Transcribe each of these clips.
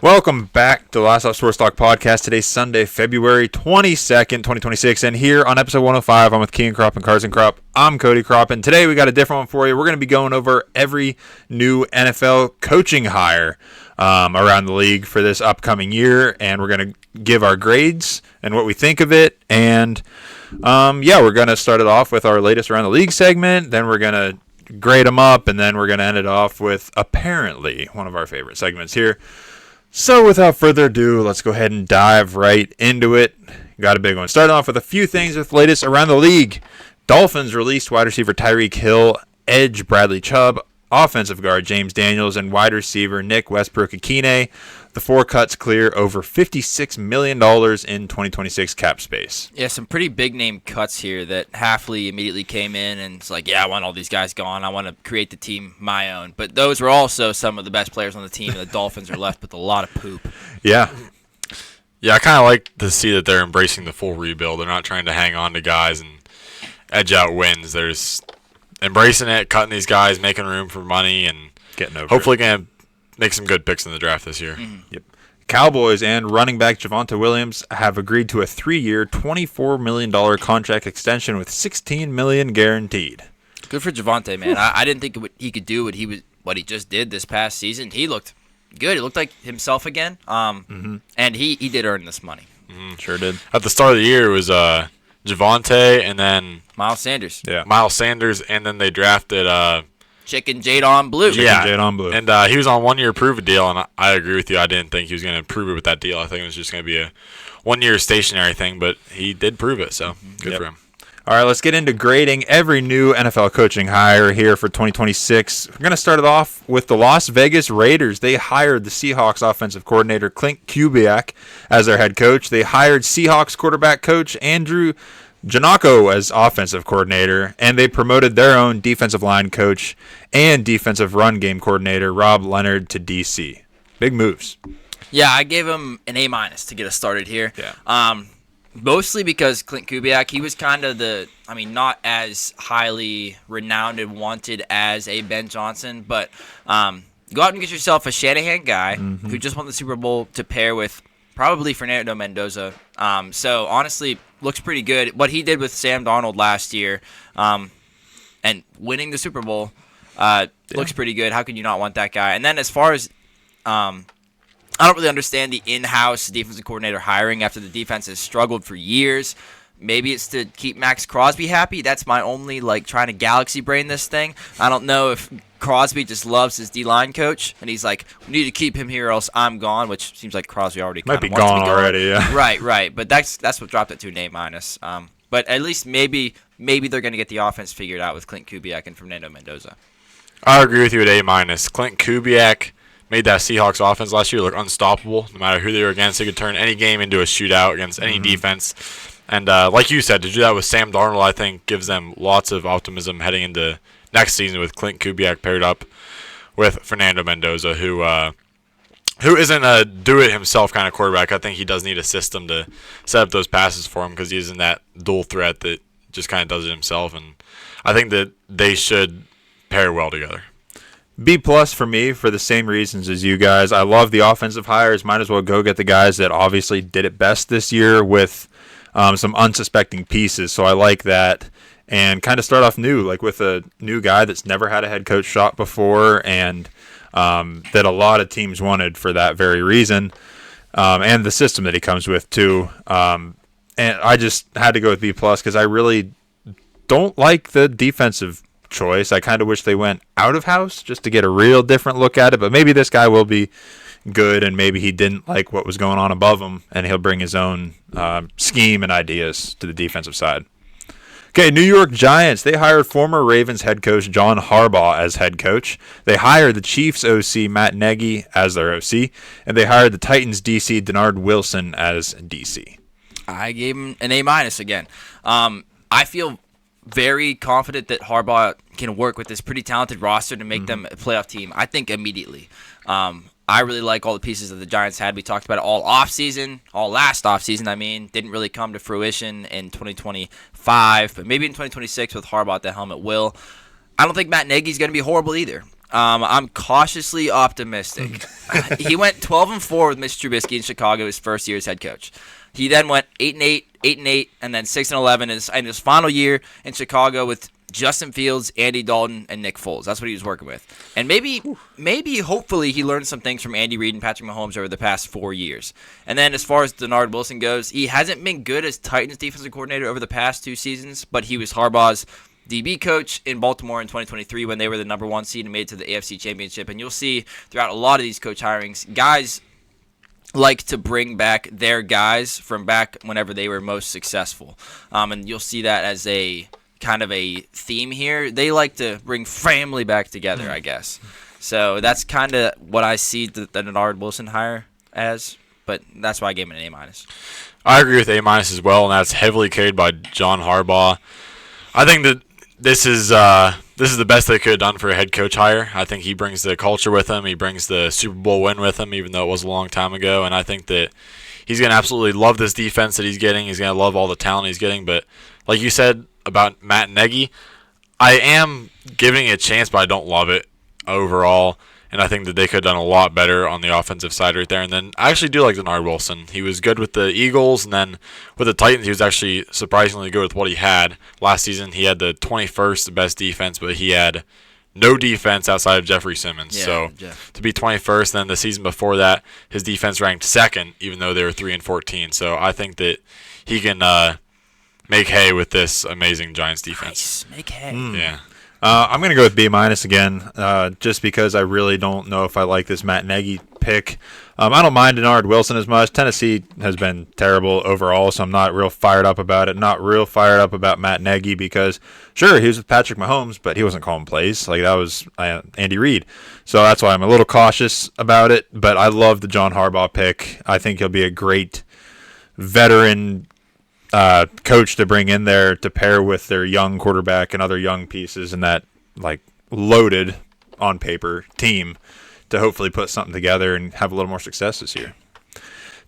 Welcome back to the Last Stop Sports Talk podcast. Today's Sunday, February 22nd, 2026. And here on episode 105, I'm with Kean Kropp and Carson Kropp. I'm Cody Kropp. And today we got a different one for you. We're going to be going over every new NFL coaching hire around the league for this upcoming year. And we're going to give our grades and what we think of it. And we're going to start it off with our latest around the league segment. Then we're going to grade them up. And then we're going to end it off with apparently one of our favorite segments here. So without further ado, let's go ahead and dive right into it. Got a big one. Starting off with a few things with latest around the league. Dolphins released wide receiver Tyreek Hill, edge Bradley Chubb, offensive guard James Daniels, and wide receiver Nick Westbrook-Ikhine. The four cuts clear over $56 million in 2026 cap space. Yeah, some pretty big name cuts here that Halfley immediately came in and it's like, yeah, I want all these guys gone. I want to create the team my own. But those were also some of the best players on the team, and the Dolphins are left with a lot of poop. Yeah. Yeah, I kind of like to see that they're embracing the full rebuild. They're not trying to hang on to guys and edge out wins. They're just embracing it, cutting these guys, making room for money, and getting over hopefully going to make some good picks in the draft this year. Mm-hmm. Yep. Cowboys and running back Javonte Williams have agreed to a 3-year, $24 million contract extension with $16 million guaranteed. Good for Javonte, man. I didn't think he could do what he just did this past season. He looked good. He looked like himself again. And he did earn this money. Mm-hmm. Sure did. At the start of the year, it was Javonte and then Miles Sanders. Yeah. Miles Sanders, and then they drafted Chicken Jadon Blue. Jadon Blue. And he was on 1-year prove-a-deal, and I agree with you. I didn't think he was going to prove it with that deal. I think it was just going to be a 1-year stationary thing, but he did prove it, so good for him. All right, let's get into grading every new NFL coaching hire here for 2026. We're going to start it off with the Las Vegas Raiders. They hired the Seahawks offensive coordinator Clint Kubiak as their head coach. They hired Seahawks quarterback coach Andrew Janocko as offensive coordinator, and they promoted their own defensive line coach and defensive run game coordinator Rob Leonard to DC. Big moves. Yeah, I gave him an A- to get us started here. Yeah. Mostly because Clint Kubiak, he was kind of not as highly renowned and wanted as a Ben Johnson, but go out and get yourself a Shanahan guy who just won the Super Bowl to pair with probably Fernando Mendoza. So honestly, looks pretty good. What he did with Sam Darnold last year and winning the Super Bowl looks pretty good. How could you not want that guy? And then as far as I don't really understand the in-house defensive coordinator hiring after the defense has struggled for years. Maybe it's to keep Max Crosby happy. That's my only, trying to galaxy brain this thing. I don't know if Crosby just loves his D-line coach, and he's like, we need to keep him here or else I'm gone, which seems like Crosby already Might be wants to gone already, yeah. Right. But that's what dropped it to an A-. But at least maybe they're going to get the offense figured out with Clint Kubiak and Fernando Mendoza. I agree with you at A-. Clint Kubiak made that Seahawks offense last year look unstoppable. No matter who they were against, they could turn any game into a shootout against any defense. And like you said, to do that with Sam Darnold, I think gives them lots of optimism heading into next season with Clint Kubiak paired up with Fernando Mendoza, who isn't a do-it-himself kind of quarterback. I think he does need a system to set up those passes for him because he isn't that dual threat that just kind of does it himself. And I think that they should pair well together. B+ for me for the same reasons as you guys. I love the offensive hires. Might as well go get the guys that obviously did it best this year with some unsuspecting pieces. So I like that. And kind of start off new, like with a new guy that's never had a head coach shot before and that a lot of teams wanted for that very reason. And the system that he comes with too. And I just had to go with B+ because I really don't like the defensive choice. I kind of wish they went out of house just to get a real different look at it, but maybe this guy will be good and maybe he didn't like what was going on above him and he'll bring his own scheme and ideas to the defensive side. Okay, New York Giants, they hired former Ravens head coach John Harbaugh as head coach. They hired the Chiefs OC Matt Nagy as their OC, and they hired the Titans DC Denard Wilson as DC. I gave him an A- again. I feel very confident that Harbaugh can work with this pretty talented roster to make them a playoff team, I think, immediately. I really like all the pieces that the Giants had. We talked about it all last offseason. Didn't really come to fruition in 2025, but maybe in 2026 with Harbaugh at the helmet will. I don't think Matt Nagy's going to be horrible either. I'm cautiously optimistic. He went 12-4 with Mitch Trubisky in Chicago his first year as head coach. He then went 8-8, 8-8, and then 6-11 in his final year in Chicago with Justin Fields, Andy Dalton, and Nick Foles. That's what he was working with. And maybe, hopefully, he learned some things from Andy Reid and Patrick Mahomes over the past 4 years. And then as far as Denard Wilson goes, he hasn't been good as Titans defensive coordinator over the past 2 seasons, but he was Harbaugh's DB coach in Baltimore in 2023 when they were the number 1 seed and made it to the AFC Championship. And you'll see throughout a lot of these coach hirings, guys like to bring back their guys from back whenever they were most successful. And you'll see that as a kind of a theme here. They like to bring family back together, I guess. So that's kind of what I see the Denard Wilson hire as, but that's why I gave him an A-. I agree with A- as well, and that's heavily carried by John Harbaugh. I think that this is the best they could have done for a head coach hire. I think he brings the culture with him. He brings the Super Bowl win with him, even though it was a long time ago. And I think that he's going to absolutely love this defense that he's getting. He's going to love all the talent he's getting. But like you said about Matt Nagy, I am giving it a chance, but I don't love it overall. And I think that they could have done a lot better on the offensive side right there. And then I actually do like Denard Wilson. He was good with the Eagles, and then with the Titans, he was actually surprisingly good with what he had. Last season, he had the 21st best defense, but he had no defense outside of Jeffrey Simmons. Yeah, so Jeff. to be 21st, then the season before that, his defense ranked second, even though they were 3-14. So I think that he can make hay with this amazing Giants defense. Nice. Make hay. Yeah. I'm going to go with B- again, just because I really don't know if I like this Matt Nagy pick. I don't mind Denard Wilson as much. Tennessee has been terrible overall, so I'm not real fired up about it. Not real fired up about Matt Nagy because, sure, he was with Patrick Mahomes, but he wasn't calling plays. Like, that was Andy Reid. So that's why I'm a little cautious about it, but I love the John Harbaugh pick. I think he'll be a great veteran coach to bring in there to pair with their young quarterback and other young pieces in that like loaded on paper team to hopefully put something together and have a little more success this year.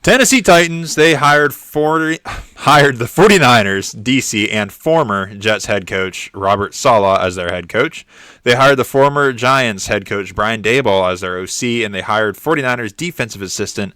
Tennessee Titans, they hired the 49ers DC and former Jets head coach Robert Saleh as their head coach. They hired the former Giants head coach Brian Daboll as their OC, and they hired 49ers defensive assistant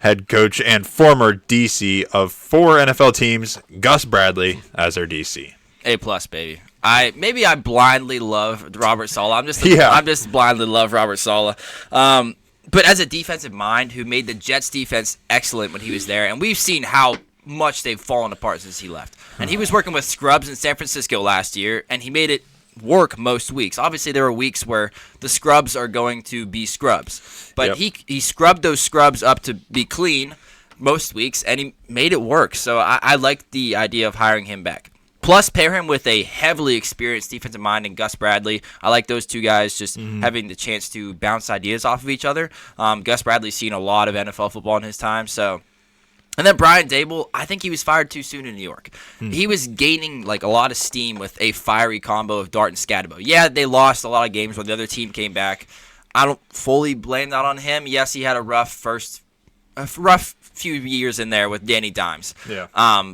head coach and former DC of 4 NFL teams, Gus Bradley, as their DC. A+, baby. I blindly love Robert Saleh. I'm just blindly love Robert Saleh. But as a defensive mind who made the Jets defense excellent when he was there, and we've seen how much they've fallen apart since he left. And he was working with scrubs in San Francisco last year, and he made it work most weeks. Obviously, there are weeks where the scrubs are going to be scrubs, but he scrubbed those scrubs up to be clean most weeks, and he made it work. So I like the idea of hiring him back. Plus, pair him with a heavily experienced defensive mind in Gus Bradley. I like those two guys just having the chance to bounce ideas off of each other. Gus Bradley's seen a lot of NFL football in his time, so. And then Brian Daboll, I think he was fired too soon in New York. He was gaining like a lot of steam with a fiery combo of Dart and Scatabo. Yeah, they lost a lot of games when the other team came back. I don't fully blame that on him. Yes, he had a rough few years in there with Danny Dimes. Yeah.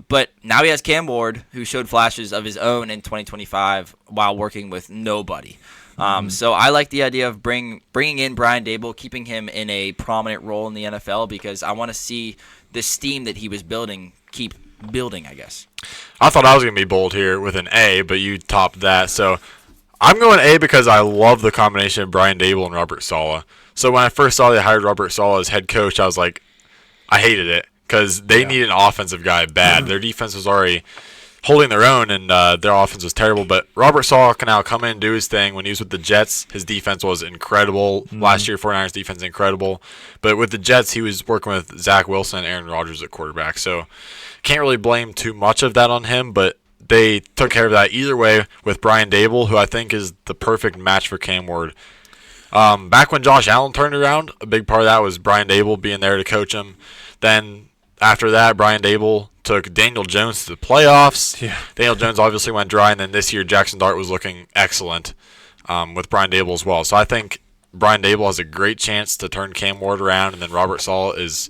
But now he has Cam Ward, who showed flashes of his own in 2025 while working with nobody. So I like the idea of bringing in Brian Daboll, keeping him in a prominent role in the NFL because I want to see the steam that he was building keep building, I guess. I thought I was going to be bold here with an A, but you topped that. So I'm going A because I love the combination of Brian Daboll and Robert Saleh. So when I first saw they hired Robert Saleh as head coach, I was like, I hated it because they needed an offensive guy bad. Their defense was already holding their own, and their offense was terrible. But Robert Saleh can now come in and do his thing. When he was with the Jets, his defense was incredible. Last year, 49ers defense incredible. But with the Jets, he was working with Zach Wilson and Aaron Rodgers at quarterback. So can't really blame too much of that on him, but they took care of that either way with Brian Daboll, who I think is the perfect match for Cam Ward. Back when Josh Allen turned around, a big part of that was Brian Daboll being there to coach him. Then after that, Brian Daboll took Daniel Jones to the playoffs. Yeah. Daniel Jones obviously went dry, and then this year Jackson Dart was looking excellent with Brian Daboll as well. So I think Brian Daboll has a great chance to turn Cam Ward around, and then Robert Saleh is,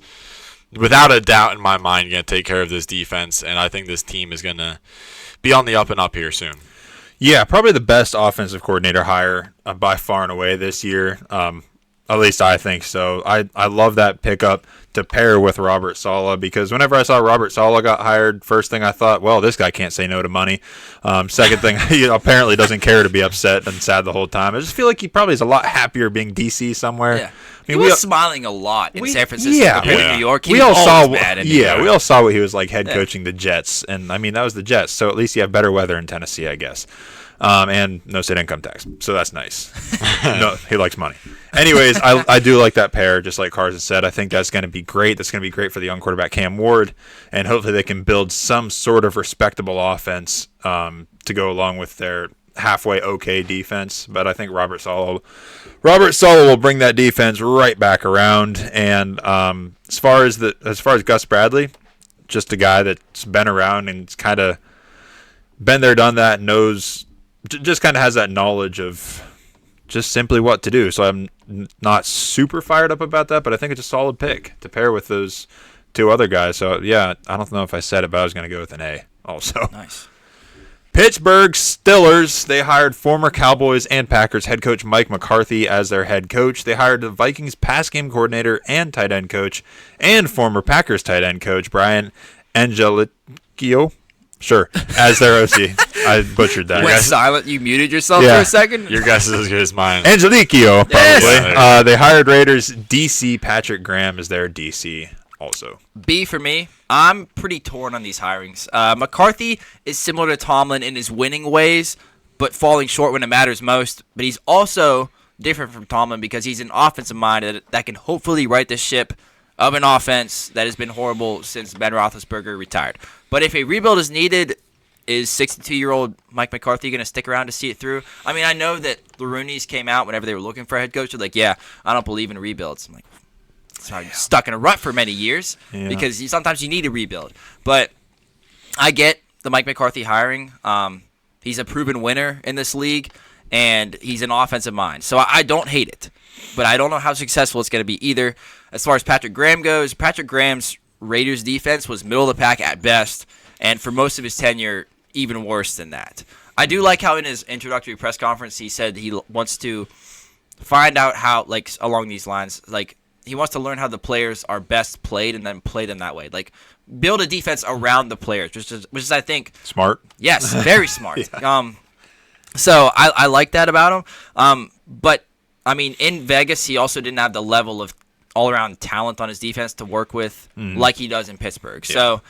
without a doubt in my mind, going to take care of this defense, and I think this team is going to be on the up and up here soon. Yeah, probably the best offensive coordinator hire by far and away this year. At least I think so. I love that pickup to pair with Robert Saleh, because whenever I saw Robert Saleh got hired, first thing I thought, well, this guy can't say no to money. Second thing, he apparently doesn't care to be upset and sad the whole time. I just feel like he probably is a lot happier being DC somewhere. Yeah. I He mean, was smiling a lot in San Francisco compared to New York. He we was all saw, always mad in New York. we all saw what he was like head coaching the Jets, and I mean that was the Jets, so at least you have better weather in Tennessee, I guess, and no state income tax, so that's nice. No, he likes money. Anyways, I do like that pair, just like Carson said. I think that's going to be great. That's going to be great for the young quarterback Cam Ward, and hopefully they can build some sort of respectable offense to go along with their halfway okay defense. But I think Robert Saleh will bring that defense right back around. And as far as Gus Bradley, just a guy that's been around and kind of been there, done that, knows, just kind of has that knowledge of just simply what to do. So I'm not super fired up about that, but I think it's a solid pick to pair with those two other guys. So yeah, I don't know if I said it, but I was going to go with an A also. Nice. Pittsburgh Steelers, they hired former Cowboys and Packers head coach Mike McCarthy as their head coach. They hired the Vikings pass game coordinator and tight end coach and former Packers tight end coach Brian Angelicchio, as their OC. I butchered that. You went silent. You muted yourself for a second. Your guess is as good as mine. Angelicchio, probably. Yes. They hired Raiders DC Patrick Graham as their DC also. B for me. I'm pretty torn on these hirings. McCarthy is similar to Tomlin in his winning ways, but falling short when it matters most. But he's also different from Tomlin because he's an offensive mind that can hopefully right the ship of an offense that has been horrible since Ben Roethlisberger retired. But if a rebuild is needed, is 62-year-old Mike McCarthy going to stick around to see it through? I mean, I know that the Rooney's came out whenever they were looking for a head coach. They're like, yeah, I don't believe in rebuilds. I'm like, so I'm stuck in a rut for many years because sometimes you need a rebuild. But I get the Mike McCarthy hiring. He's a proven winner in this league, and he's an offensive mind. So I don't hate it, but I don't know how successful it's going to be either. As far as Patrick Graham goes, Patrick Graham's Raiders defense was middle of the pack at best, and for most of his tenure, even worse than that. I do like how in his introductory press conference he said he wants to find out how, like, along these lines, like, he wants to learn how the players are best played and then play them that way. Like, build a defense around the players, which is I think, smart. Yes, very smart. So I like that about him. But, I mean, in Vegas, he also didn't have the level of all-around talent on his defense to work with like he does in Pittsburgh. Yeah. So,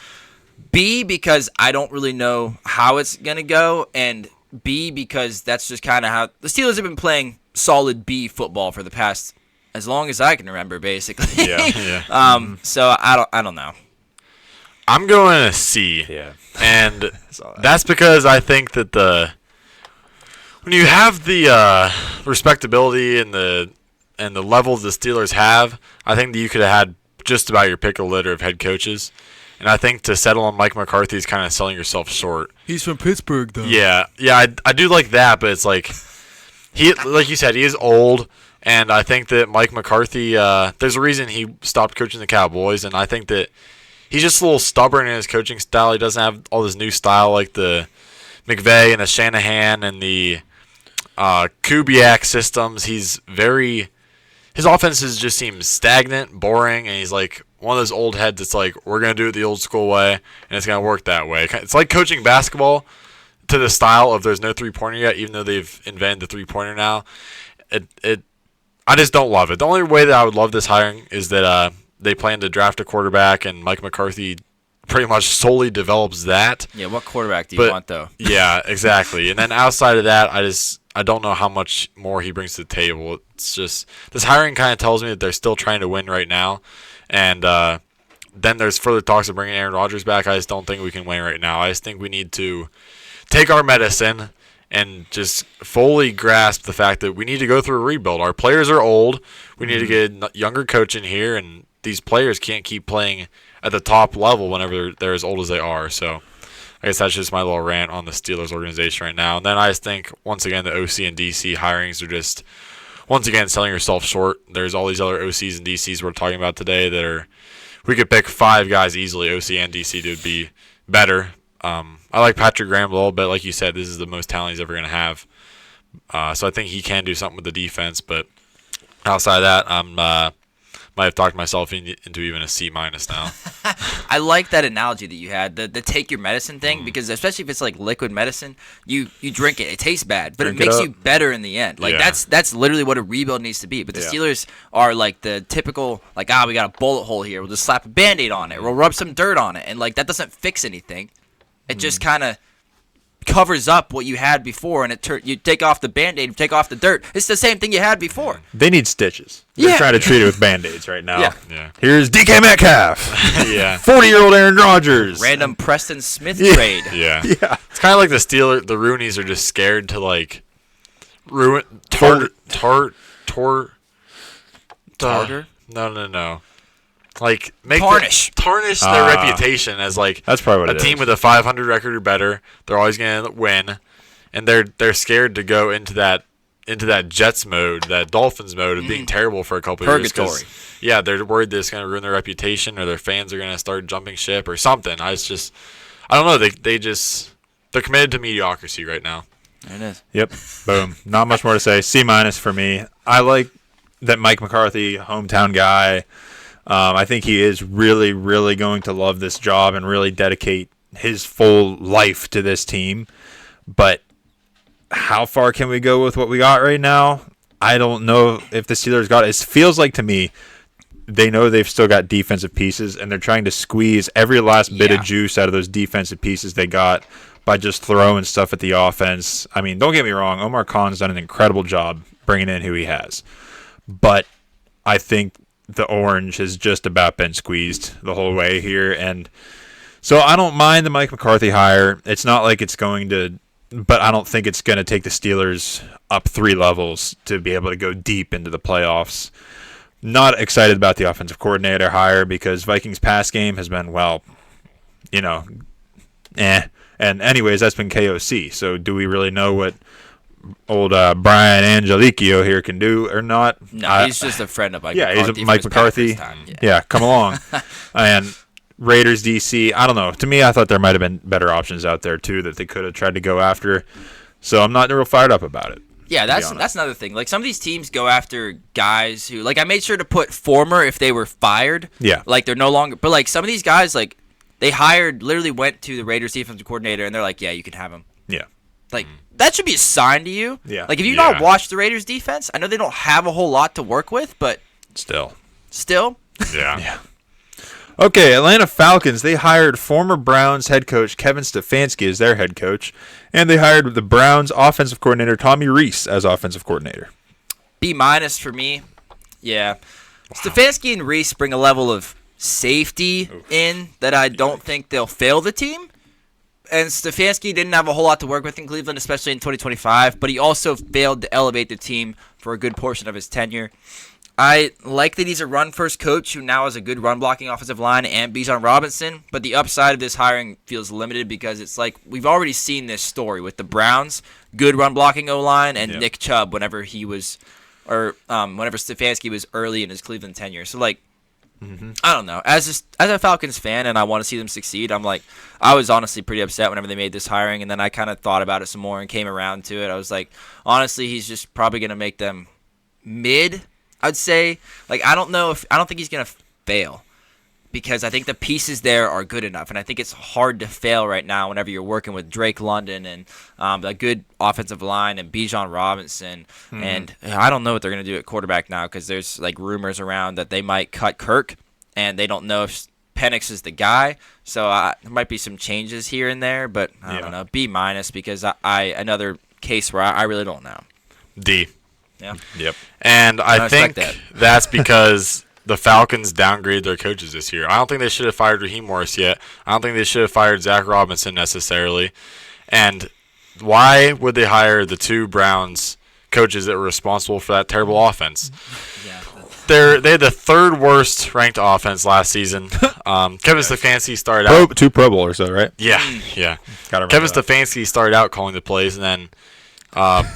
B, because I don't really know how it's going to go, and B, because that's just kind of how the Steelers have been playing solid B football for the past as long as I can remember, basically. So I don't know. I'm going a C. Yeah. And that's because I think that when you have the respectability and the levels the Steelers have, I think that you could have had just about your pick of litter of head coaches. And I think to settle on Mike McCarthy is kind of selling yourself short. He's from Pittsburgh, though. Yeah, I do like that, but it's like like you said, he is old. And I think that Mike McCarthy, there's a reason he stopped coaching the Cowboys, and I think that he's just a little stubborn in his coaching style. He doesn't have all this new style like the McVay and the Shanahan and the Kubiak systems. His offenses just seem stagnant, boring, and he's like one of those old heads that's like, we're going to do it the old school way, and it's going to work that way. It's like coaching basketball to the style of there's no three-pointer yet, even though they've invented the three-pointer now. I just don't love it. The only way that I would love this hiring is that they plan to draft a quarterback, and Mike McCarthy pretty much solely develops that. Yeah, what quarterback do you want, though? Yeah, exactly. And then outside of that, I don't know how much more he brings to the table. It's just this hiring kind of tells me that they're still trying to win right now, and then there's further talks of bringing Aaron Rodgers back. I just don't think we can win right now. I just think we need to take our medicine and just fully grasp the fact that we need to go through a rebuild. Our players are old. We need to get a younger coach in here, and these players can't keep playing at the top level whenever they're as old as they are. So I guess that's just my little rant on the Steelers organization right now. And then I just think, once again, the OC and DC hirings are just, once again, selling yourself short. There's all these other OCs and DCs we're talking about today that we could pick 5 guys easily, OC and DC, to be better. I like Patrick Graham a little bit. Like you said, this is the most talent he's ever going to have. So I think he can do something with the defense. But outside of that, might have talked myself into even a C- now. I like that analogy that you had, the take your medicine thing, because especially if it's like liquid medicine, you drink it. It tastes bad, but Drink it it makes up. you better in the end. Like Yeah. that's literally what a rebuild needs to be. But the Yeah. Steelers are like the typical, like, we got a bullet hole here. We'll just slap a Band-Aid on it. We'll rub some dirt on it. And like that doesn't fix anything. It just kind of covers up what you had before, and you take off the Band-Aid, you take off the dirt. It's the same thing you had before. They need stitches. They're Yeah. trying to treat it with Band-Aids right now. Yeah. Yeah. Here's DK Metcalf. Yeah. 40-year-old Aaron Rodgers. Random Preston Smith Yeah. trade. Yeah. Yeah. It's kind of like the Roonies are just scared to like ruin Tartar? Tartar? No. Like make Tarnish their reputation as like That's probably what a it team is. with a 500 record or better. They're always gonna win, and they're scared to go into that Jets mode, that Dolphins mode of being terrible for a couple of years. 'Cause, Purgatory. yeah, they're worried that it's gonna ruin their reputation or their fans are gonna start jumping ship or something. I don't know. They're committed to mediocrity right now. There it is. Yep. Boom. Not much more to say. C- for me. I like that Mike McCarthy, hometown guy. I think he is really, really going to love this job and really dedicate his full life to this team. But how far can we go with what we got right now? I don't know if the Steelers got it. It feels like to me they know they've still got defensive pieces, and they're trying to squeeze every last bit Yeah. of juice out of those defensive pieces they got by just throwing stuff at the offense. I mean, don't get me wrong. Omar Khan's done an incredible job bringing in who he has. But I think the orange has just about been squeezed the whole way here. And so I don't mind the Mike McCarthy hire. It's not like it's going to, but I don't think it's going to take the Steelers up 3 levels to be able to go deep into the playoffs. Not excited about the offensive coordinator hire because Vikings pass game has been, And anyways, that's been KOC. So do we really know what old Brian Angelichio here can do or not? No, he's just a friend of Mike McCarthy. He's for Mike his McCarthy. Packers time. Yeah, come along. And Raiders DC, I don't know. To me, I thought there might have been better options out there too that they could have tried to go after. So I'm not real fired up about it. Yeah, be that's honest. another thing. Like some of these teams go after guys who, like, I made sure to put former if they were fired. Yeah. Like they're no longer. But like some of these guys, like they literally went to the Raiders defensive coordinator, and they're like, yeah, you can have him. Yeah. Like that should be a sign to you. Yeah. Like if you Yeah. not watch the Raiders defense, I know they don't have a whole lot to work with, but Still. still, Yeah. Yeah. Okay, Atlanta Falcons, they hired former Browns head coach Kevin Stefanski as their head coach, and they hired the Browns offensive coordinator Tommy Reese as offensive coordinator. B- for me. Yeah. Stefanski and Reese bring a level of safety in that I don't think they'll fail the team. And Stefanski didn't have a whole lot to work with in Cleveland, especially in 2025, but he also failed to elevate the team for a good portion of his tenure. I like that he's a run-first coach who now has a good run-blocking offensive line and Bijan Robinson, but the upside of this hiring feels limited because it's like we've already seen this story with the Browns, good run-blocking O-line, and Yeah. Nick Chubb whenever he was, whenever Stefanski was early in his Cleveland tenure. So, like, I don't know. As a Falcons fan, and I want to see them succeed, I was honestly pretty upset whenever they made this hiring, and then I kind of thought about it some more and came around to it. I was like, honestly, he's just probably going to make them mid, I'd say. Like, I don't think he's going to fail because I think the pieces there are good enough, and I think it's hard to fail right now whenever you're working with Drake London and a good offensive line and Bijan Robinson, and I don't know what they're going to do at quarterback now because there's like rumors around that they might cut Kirk, and they don't know if Penix is the guy, so there might be some changes here and there, but I don't know, B- because I another case where I really don't know. D. Yeah. Yep. And I expect think that. that's because the Falcons downgraded their coaches this year. I don't think they should have fired Raheem Morris yet. I don't think they should have fired Zach Robinson necessarily. And why would they hire the 2 Browns coaches that were responsible for that terrible offense? Yeah. They had the 3rd worst ranked offense last season. Kevin Stefanski started out. 2 Pro Bowlers, though, right? Yeah. Gotta remember Kevin that. Stefanski started out calling the plays, and then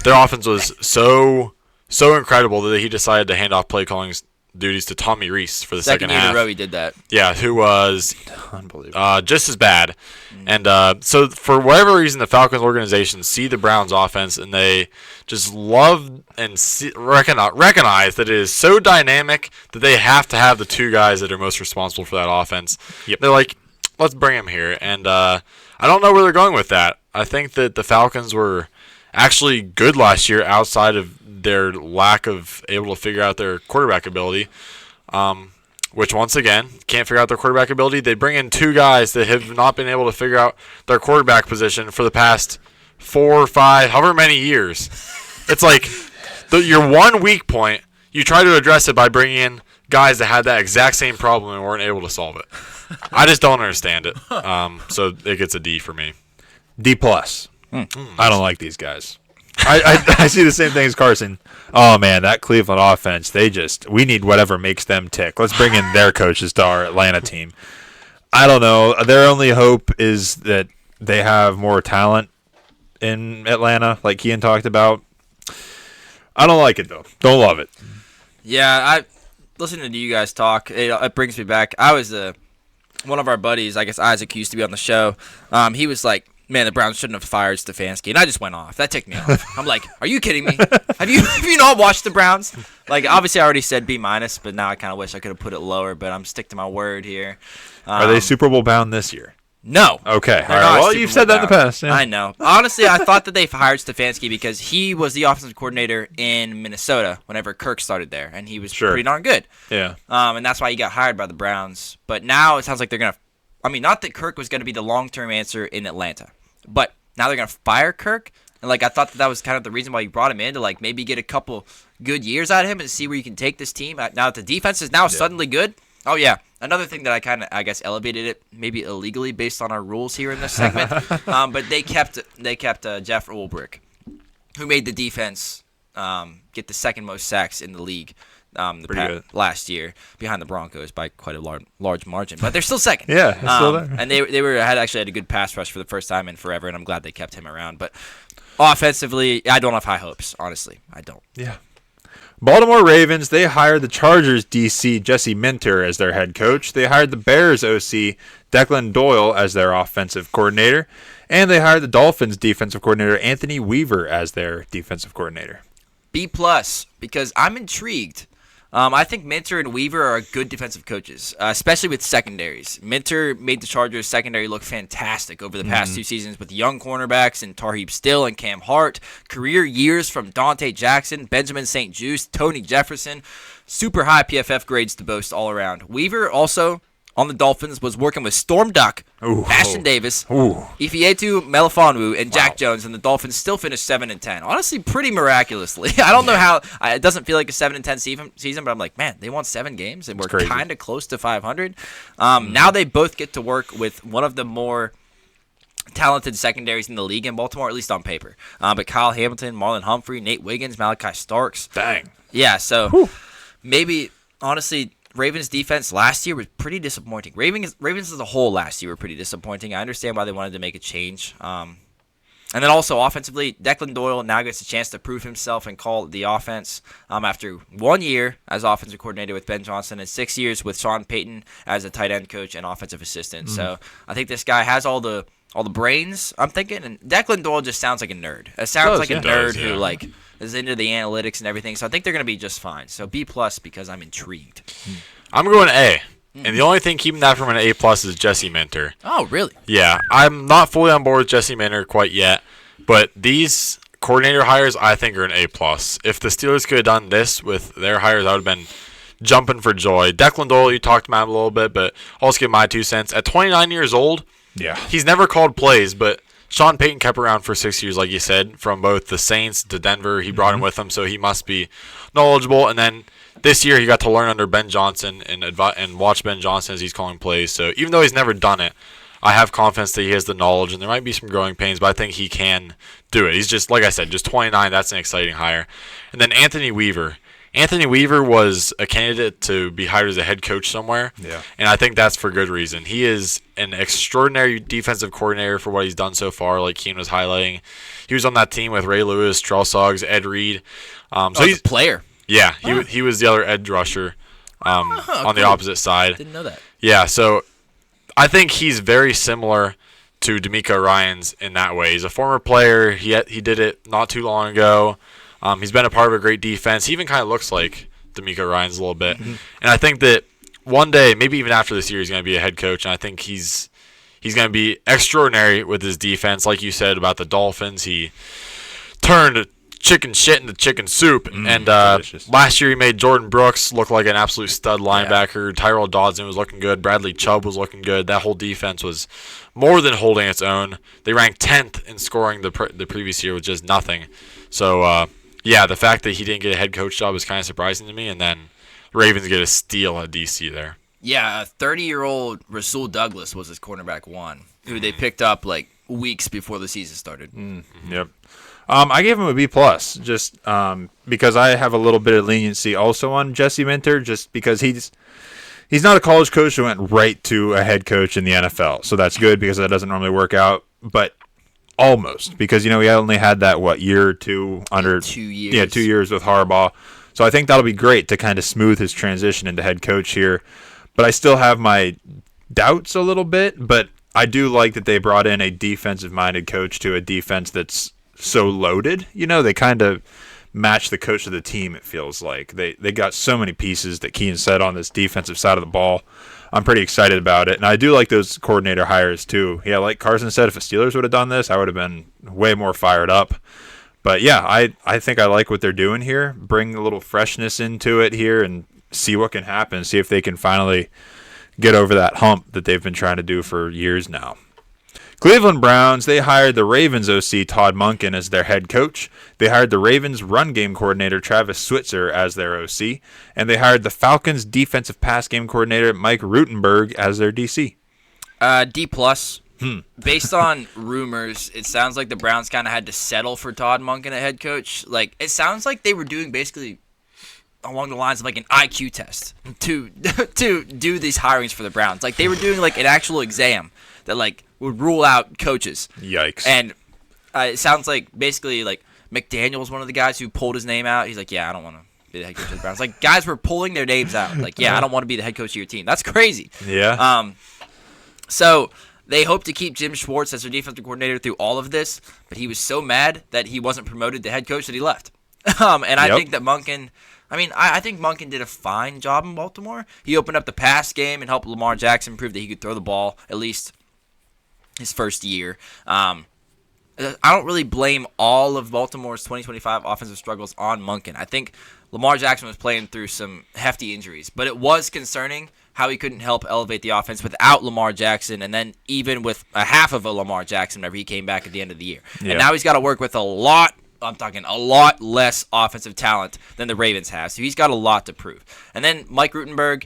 their offense was so incredible that he decided to hand off play calling duties to Tommy Reese for the Second second year in half. a row he did that. Yeah, who was Unbelievable. just as bad. And so for whatever reason, the Falcons organization see the Browns offense and they just love and recognize that it is so dynamic that they have to have the two guys that are most responsible for that offense. Yep. They're like, let's bring him here. And I don't know where they're going with that. I think that the Falcons were actually good last year outside of their lack of able to figure out their quarterback ability. Which, once again, can't figure out their quarterback ability. They bring in two guys that have not been able to figure out their quarterback position for the past 4 or 5, however many years. It's like your one weak point, you try to address it by bringing in guys that had that exact same problem and weren't able to solve it. I just don't understand it. So it gets a D for me. D+. I don't like these guys. I see the same thing as Carson. Oh, man, that Cleveland offense, we need whatever makes them tick. Let's bring in their coaches to our Atlanta team. I don't know. Their only hope is that they have more talent in Atlanta, like Ian talked about. I don't like it, though. Don't love it. Yeah, listening to you guys talk, it brings me back. I was one of our buddies, I guess Isaac used to be on the show. He was like, man, the Browns shouldn't have fired Stefanski. And I just went off. That ticked me off. I'm like, are you kidding me? Have you not watched the Browns? Like, obviously I already said B-, but now I kind of wish I could have put it lower, but I'm sticking to my word here. Are they Super Bowl bound this year? No. Okay. All They're right. not Well, Super you've Bowl said that in the bound. past. Yeah. I know. Honestly, I thought that they hired Stefanski because he was the offensive coordinator in Minnesota whenever Kirk started there, and he was pretty darn good. Yeah. And that's why he got hired by the Browns. But now it sounds like they're going to – I mean, not that Kirk was going to be the long-term answer in Atlanta, but now they're going to fire Kirk. And, like, I thought that was kind of the reason why you brought him in, to, like, maybe get a couple good years out of him and see where you can take this team. Now that the defense is now suddenly good. Oh, yeah. Another thing that I guess, elevated it, maybe illegally based on our rules here in this segment. But they kept Jeff Ulbrich, who made the defense get the second most sacks in the league last year, behind the Broncos by quite a large margin. But they're still second. Yeah, it's still there. And they had a good pass rush for the first time in forever, and I'm glad they kept him around. But offensively, I don't have high hopes, honestly. I don't. Yeah. Baltimore Ravens, they hired the Chargers DC Jesse Minter as their head coach. They hired the Bears OC Declan Doyle as their offensive coordinator. And they hired the Dolphins defensive coordinator Anthony Weaver as their defensive coordinator. B+, because I'm intrigued. I think Minter and Weaver are good defensive coaches, especially with secondaries. Minter made the Chargers secondary look fantastic over the past 2 seasons with young cornerbacks and Tarheeb Still and Cam Hart. Career years from Dante Jackson, Benjamin St. Juste, Tony Jefferson. Super high PFF grades to boast all around. Weaver also, on the Dolphins, was working with Storm Duck, Ashton Davis, Ifeatu Melifonwu, and Jack Jones, and the Dolphins still finished 7-10. Honestly, pretty miraculously. I don't know how it doesn't feel like a 7-10 season, but I'm like, man, they won 7 games and we're kind of close to 500. Now they both get to work with one of the more talented secondaries in the league in Baltimore, at least on paper. But Kyle Hamilton, Marlon Humphrey, Nate Wiggins, Malachi Starks. Dang. Yeah, so maybe honestly, Ravens defense last year was pretty disappointing. Ravens as a whole last year were pretty disappointing. I understand why they wanted to make a change. And then also offensively, Declan Doyle now gets a chance to prove himself and call the offense after 1 year as offensive coordinator with Ben Johnson and 6 years with Sean Payton as a tight end coach and offensive assistant. So I think this guy has all the brains, I'm thinking. And Declan Doyle just sounds like a nerd. It sounds like a nerd who like is into the analytics and everything. So I think they're going to be just fine. So B+ because I'm intrigued. I'm going A. And the only thing keeping that from an A+ is Jesse Minter. Oh, really? Yeah, I'm not fully on board with Jesse Minter quite yet, but these coordinator hires I think are an A+. If the Steelers could have done this with their hires, I would have been jumping for joy. Declan Doyle, you talked about him a little bit, but I'll just give my 2 cents. At 29 years old, he's never called plays, but Sean Payton kept around for 6 years, like you said, from both the Saints to Denver. He brought him with him, so he must be knowledgeable. And then this year he got to learn under Ben Johnson and watch Ben Johnson as he's calling plays. So even though he's never done it, I have confidence that he has the knowledge, and there might be some growing pains, but I think he can do it. He's just, like I said, just 29. That's an exciting hire. And then Anthony Weaver. Anthony Weaver was a candidate to be hired as a head coach somewhere, and I think that's for good reason. He is an extraordinary defensive coordinator for what he's done so far, like Keen was highlighting. He was on that team with Ray Lewis, Charles Suggs, Ed Reed. So he's a player. Yeah, he was the other edge rusher. on the cool. opposite side. Didn't know that. Yeah, so I think he's very similar to D'Amico Ryans in that way. He's a former player. He did it not too long ago. He's been a part of a great defense. He even kind of looks like D'Amico Ryans a little bit. And I think that one day, maybe even after this year, he's going to be a head coach. And I think he's going to be extraordinary with his defense. Like you said about the Dolphins, he turned chicken shit into chicken soup. And last year he made Jordan Brooks look like an absolute stud linebacker. Yeah. Tyrell Dodson was looking good. Bradley Chubb was looking good. That whole defense was more than holding its own. They ranked 10th in scoring the previous year with just nothing. So, the fact that he didn't get a head coach job is kind of surprising to me. And then Ravens get a steal at DC there. Yeah, a 30-year-old Rasul Douglas was his cornerback one, who they picked up like weeks before the season started. Yep. I gave him a B+, just because I have a little bit of leniency also on Jesse Minter, just because he's not a college coach who went right to a head coach in the NFL. So that's good because that doesn't normally work out, but almost, because, he only had that, year or two under 2 years. Yeah, 2 years with Harbaugh. So I think that'll be great to kind of smooth his transition into head coach here. But I still have my doubts a little bit, but I do like that they brought in a defensive-minded coach to a defense that's so loaded. They kind of match the coach of the team, it feels like. They got so many pieces that Keane said on this defensive side of the ball. I'm pretty excited about it. And I do like those coordinator hires, too. Yeah, like Carson said, if the Steelers would have done this, I would have been way more fired up. But, yeah, I think I like what they're doing here. Bring a little freshness into it here and see what can happen. See if they can finally get over that hump that they've been trying to do for years now. Cleveland Browns, they hired the Ravens OC Todd Monken as their head coach. They hired the Ravens run game coordinator Travis Switzer as their OC. And they hired the Falcons defensive pass game coordinator Mike Rutenberg as their DC. D+. Based on rumors, it sounds like the Browns kind of had to settle for Todd Monken at head coach. Like, it sounds like they were doing basically along the lines of like an IQ test to do these hirings for the Browns. Like, they were doing like an actual exam that like would rule out coaches. Yikes. And it sounds like basically like McDaniel was one of the guys who pulled his name out. He's like, yeah, I don't want to be the head coach of the Browns. Like, guys were pulling their names out. Like, yeah, I don't want to be the head coach of your team. That's crazy. Yeah. So they hope to keep Jim Schwartz as their defensive coordinator through all of this, but he was so mad that he wasn't promoted to head coach that he left. I think that Monken, I think Monken did a fine job in Baltimore. He opened up the pass game and helped Lamar Jackson prove that he could throw the ball, at least his first year. I don't really blame all of Baltimore's 2025 offensive struggles on Monken. I think Lamar Jackson was playing through some hefty injuries, but it was concerning how he couldn't help elevate the offense without Lamar Jackson, and then even with a half of a Lamar Jackson whenever he came back at the end of the year. Yeah. And now he's got to work with a lot less offensive talent than the Ravens have, so he's got a lot to prove. And then Mike Rutenberg,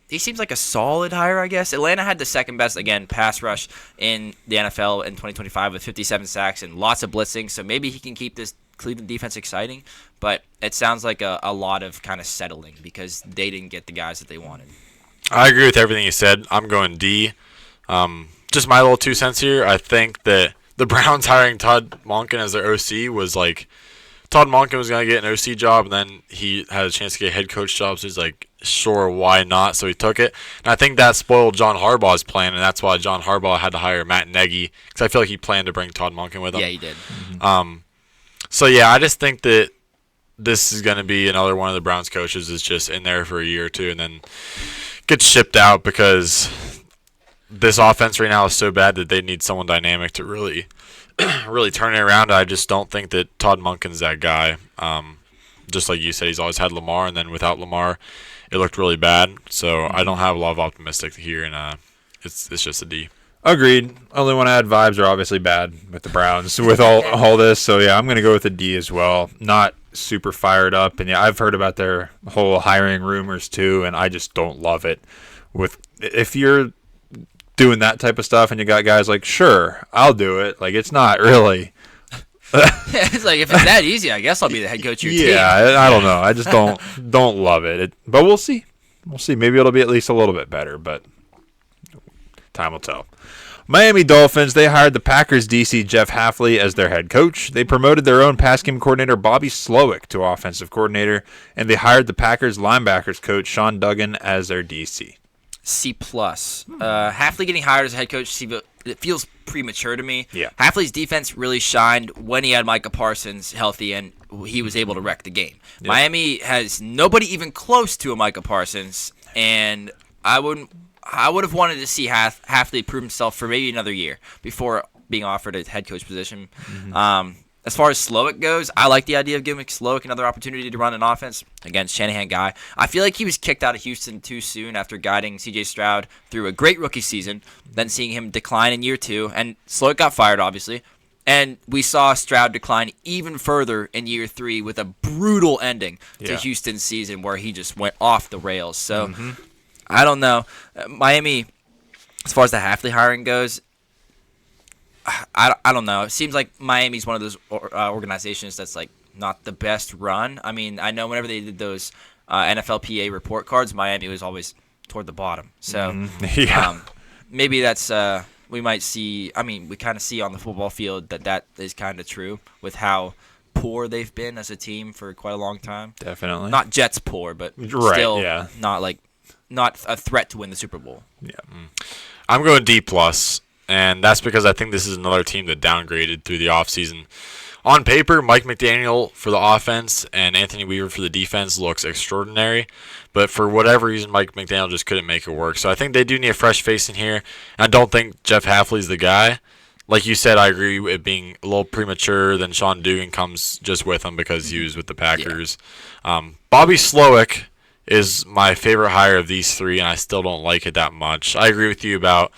he seems like a solid hire, I guess. Atlanta had the second best, again, pass rush in the NFL in 2025 with 57 sacks and lots of blitzing, so maybe he can keep this Cleveland defense exciting, but it sounds like a lot of kind of settling because they didn't get the guys that they wanted. I agree with everything you said. I'm going D. Just my little 2 cents here. I think that the Browns hiring Todd Monken as their OC was like, Todd Monken was going to get an OC job, and then he had a chance to get a head coach job, so he's like, sure, why not? So he took it. And I think that spoiled John Harbaugh's plan, and that's why John Harbaugh had to hire Matt Nagy, because I feel like he planned to bring Todd Monken with him. Yeah, he did. So, yeah, I just think that this is going to be another one of the Browns coaches that's just in there for a year or two and then gets shipped out because this offense right now is so bad that they need someone dynamic to really turn it around. I just don't think that Todd Monken's that guy. Just like you said, he's always had Lamar, and then without Lamar, it looked really bad. So I don't have a lot of optimistic here, and it's just a D. Agreed. Only want to add vibes are obviously bad with the Browns with all this. So, yeah, I'm going to go with a D as well. Not super fired up. And, yeah, I've heard about their whole hiring rumors too, and I just don't love it. If you're doing that type of stuff and you got guys like, sure, I'll do it. Like, it's not really. It's like, if it's that easy, I guess I'll be the head coach of your team. Yeah, I don't know. I just don't love it. But we'll see. Maybe it'll be at least a little bit better, but time will tell. Miami Dolphins, they hired the Packers DC Jeff Hafley as their head coach. They promoted their own pass game coordinator Bobby Slowick to offensive coordinator, and they hired the Packers linebackers coach Sean Duggan as their DC. C+. Hafley getting hired as a head coach, it feels premature to me. Yeah. Hafley's defense really shined when he had Micah Parsons healthy and he was able to wreck the game. Yep. Miami has nobody even close to a Micah Parsons, and I would have wanted to see Hafley prove himself for maybe another year before being offered a head coach position. As far as Slowick goes, I like the idea of giving Slowick another opportunity to run an offense against Shanahan guy. I feel like he was kicked out of Houston too soon after guiding C.J. Stroud through a great rookie season, then seeing him decline in year 2. And Slowick got fired, obviously. And we saw Stroud decline even further in year 3 with a brutal ending to Houston's season where he just went off the rails. So, I don't know. Miami, as far as the Hafley hiring goes, I don't know. It seems like Miami's one of those organizations that's like not the best run. I mean, I know whenever they did those NFLPA report cards, Miami was always toward the bottom. So maybe that's we might see. I mean, we kind of see on the football field that is kind of true with how poor they've been as a team for quite a long time. Definitely. Not Jets poor, but still not a threat to win the Super Bowl. Yeah. I'm going D+. And that's because I think this is another team that downgraded through the offseason. On paper, Mike McDaniel for the offense and Anthony Weaver for the defense looks extraordinary. But for whatever reason, Mike McDaniel just couldn't make it work. So I think they do need a fresh face in here. And I don't think Jeff Hafley's the guy. Like you said, I agree with it being a little premature. Then Sean Duggan comes just with him because he was with the Packers. Yeah. Bobby Slowick is my favorite hire of these three, and I still don't like it that much. I agree with you about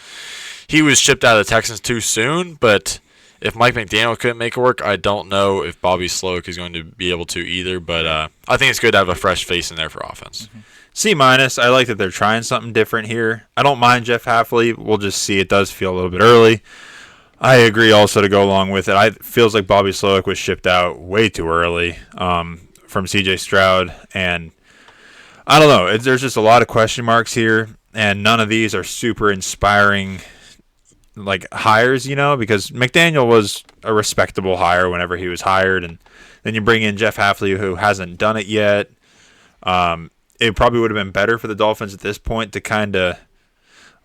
he was shipped out of the Texans too soon, but if Mike McDaniel couldn't make it work, I don't know if Bobby Slowick is going to be able to either. But I think it's good to have a fresh face in there for offense. C-. I like that they're trying something different here. I don't mind Jeff Hafley. We'll just see. It does feel a little bit early. I agree also to go along with it. It feels like Bobby Slowick was shipped out way too early from C.J. Stroud. And I don't know. There's just a lot of question marks here, and none of these are super inspiring hires, because McDaniel was a respectable hire whenever he was hired, and then you bring in Jeff Hafley, who hasn't done it yet. It probably would have been better for the Dolphins at this point to kind of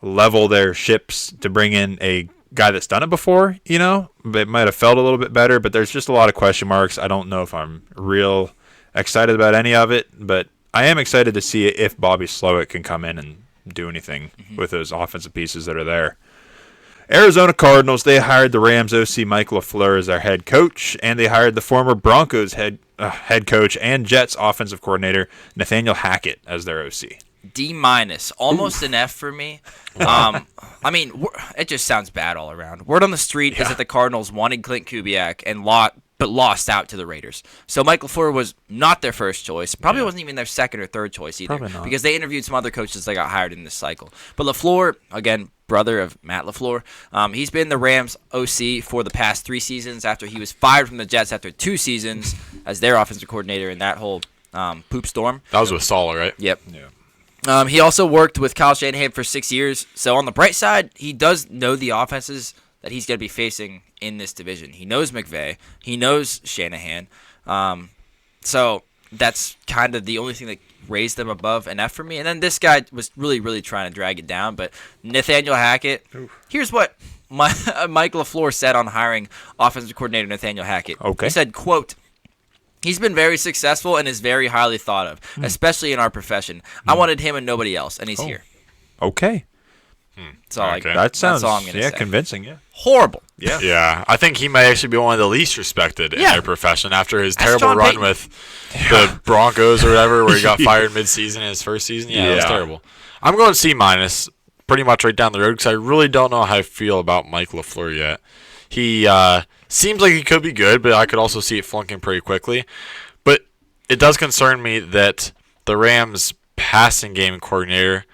level their ships to bring in a guy that's done it before, It might have felt a little bit better, but there's just a lot of question marks. I don't know if I'm real excited about any of it, but I am excited to see if Bobby Slowick can come in and do anything with those offensive pieces that are there. Arizona Cardinals, they hired the Rams OC Mike LaFleur as their head coach, and they hired the former Broncos head coach and Jets offensive coordinator Nathaniel Hackett as their OC. D-, almost an F for me. I mean, it just sounds bad all around. Word on the street is that the Cardinals wanted Clint Kubiak but lost out to the Raiders. So Mike LaFleur was not their first choice. Probably wasn't even their second or third choice either. Probably not. Because they interviewed some other coaches that got hired in this cycle. But LaFleur, again, brother of Matt LaFleur, he's been the Rams OC for the past 3 seasons after he was fired from the Jets after 2 seasons as their offensive coordinator in that whole poop storm. That was with Saleh, right? Yep. Yeah. He also worked with Kyle Shanahan for 6 years. So on the bright side, he does know the offenses that he's going to be facing in this division. He knows McVay. He knows Shanahan. So that's kind of the only thing that raised them above an F for me. And then this guy was really, really trying to drag it down. But Nathaniel Hackett, here's what Mike LaFleur said on hiring offensive coordinator Nathaniel Hackett. Okay. He said, quote, "He's been very successful and is very highly thought of, especially in our profession. I wanted him and nobody else, and he's here." Okay. That's all, Okay. That sounds that's all I'm gonna say. convincing, yeah. Horrible. Yeah. Yeah, I think he might actually be one of the least respected in their profession after his That's terrible John run Payton. with the Broncos or whatever, where he got fired mid-season in his first season. Yeah, it was terrible. I'm going C-, pretty much right down the road, because I really don't know how I feel about Mike LaFleur yet. He seems like he could be good, but I could also see it flunking pretty quickly. But it does concern me that the Rams' passing game coordinator,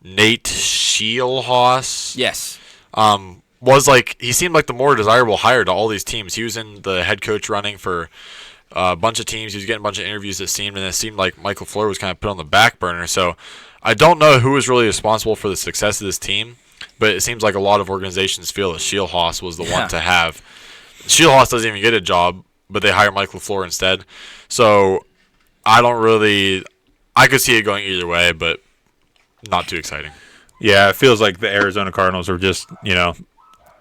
Nate Scheelhaas, Yes. he seemed like the more desirable hire to all these teams. He was in the head coach running for a bunch of teams. He was getting a bunch of interviews, and it seemed like Michael LaFleur was kind of put on the back burner. So I don't know who was really responsible for the success of this team. but it seems like a lot of organizations feel that Schiehlhaus was the one to have. Schiehlhaus doesn't even get a job, but they hire Mike LaFleur instead. So I could see it going either way, but not too exciting. Yeah, it feels like the Arizona Cardinals are just,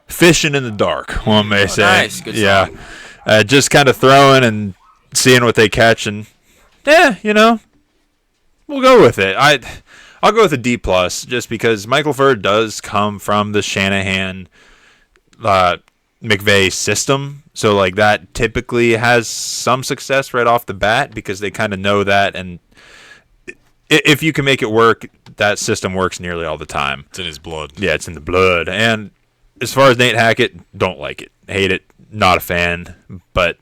fishing in the dark, one may say. Nice. Good song. Just kind of throwing and seeing what they catch, and we'll go with it. I'll go with a D+, just because Michael LaFleur does come from the Shanahan McVay system, so like that typically has some success right off the bat because they kind of know that, and if you can make it work, that system works nearly all the time. It's in his blood. Yeah, it's in the blood. And as far as Nate Hackett, don't like it, hate it, not a fan. But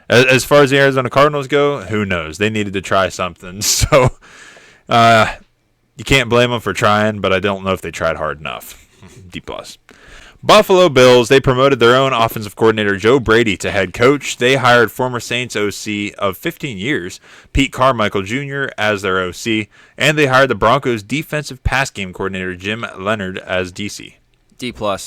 as far as the Arizona Cardinals go, who knows? They needed to try something, so you can't blame them for trying. But I don't know if they tried hard enough. D+. Buffalo Bills, they promoted their own offensive coordinator, Joe Brady, to head coach. They hired former Saints OC of 15 years, Pete Carmichael Jr., as their OC, and they hired the Broncos defensive pass game coordinator, Jim Leonard, as DC. D+. I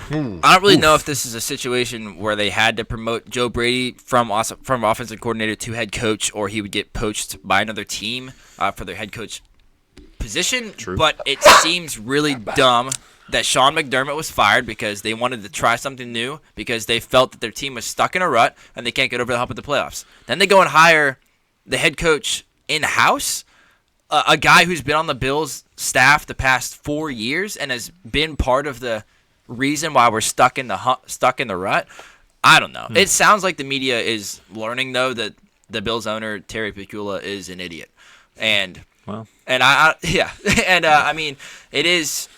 don't really know if this is a situation where they had to promote Joe Brady from offensive coordinator to head coach, or he would get poached by another team for their head coach position. True. But it seems really dumb that Sean McDermott was fired because they wanted to try something new, because they felt that their team was stuck in a rut and they can't get over the hump of the playoffs. Then they go and hire the head coach in-house, a guy who's been on the Bills staff the past 4 years and has been part of the reason why we're stuck in the rut. I don't know. It sounds like the media is learning, though, that the Bills owner, Terry Picciulla, is an idiot. And I mean, it is.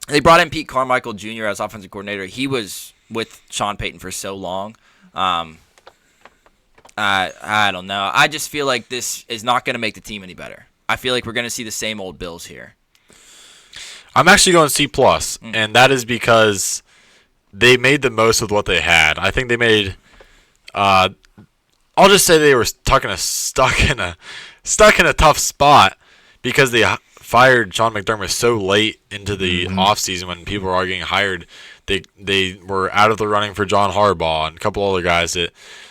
They brought in Pete Carmichael Jr. as offensive coordinator. He was with Sean Payton for so long. I don't know. I just feel like this is not going to make the team any better. I feel like we're going to see the same old Bills here. I'm actually going C+, and that is because they made the most of what they had. I think they made. I'll just say they were stuck in a tough spot because they fired Sean McDermott so late into the offseason when people were already getting hired. They were out of the running for John Harbaugh and a couple other guys.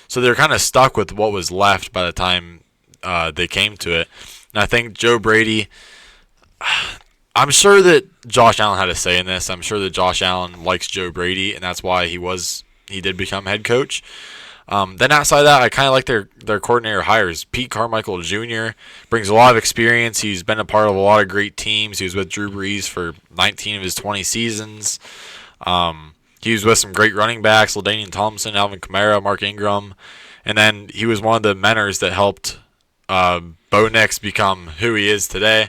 So they're kind of stuck with what was left by the time they came to it. And I think Joe Brady, I'm sure that Josh Allen had a say in this. I'm sure that Josh Allen likes Joe Brady, and that's why he did become head coach. Then outside of that, I kind of like their coordinator hires. Pete Carmichael Jr. brings a lot of experience. He's been a part of a lot of great teams. He was with Drew Brees for 19 of his 20 seasons. He was with some great running backs, LaDainian Thompson, Alvin Kamara, Mark Ingram. And then he was one of the mentors that helped Bo Nix become who he is today.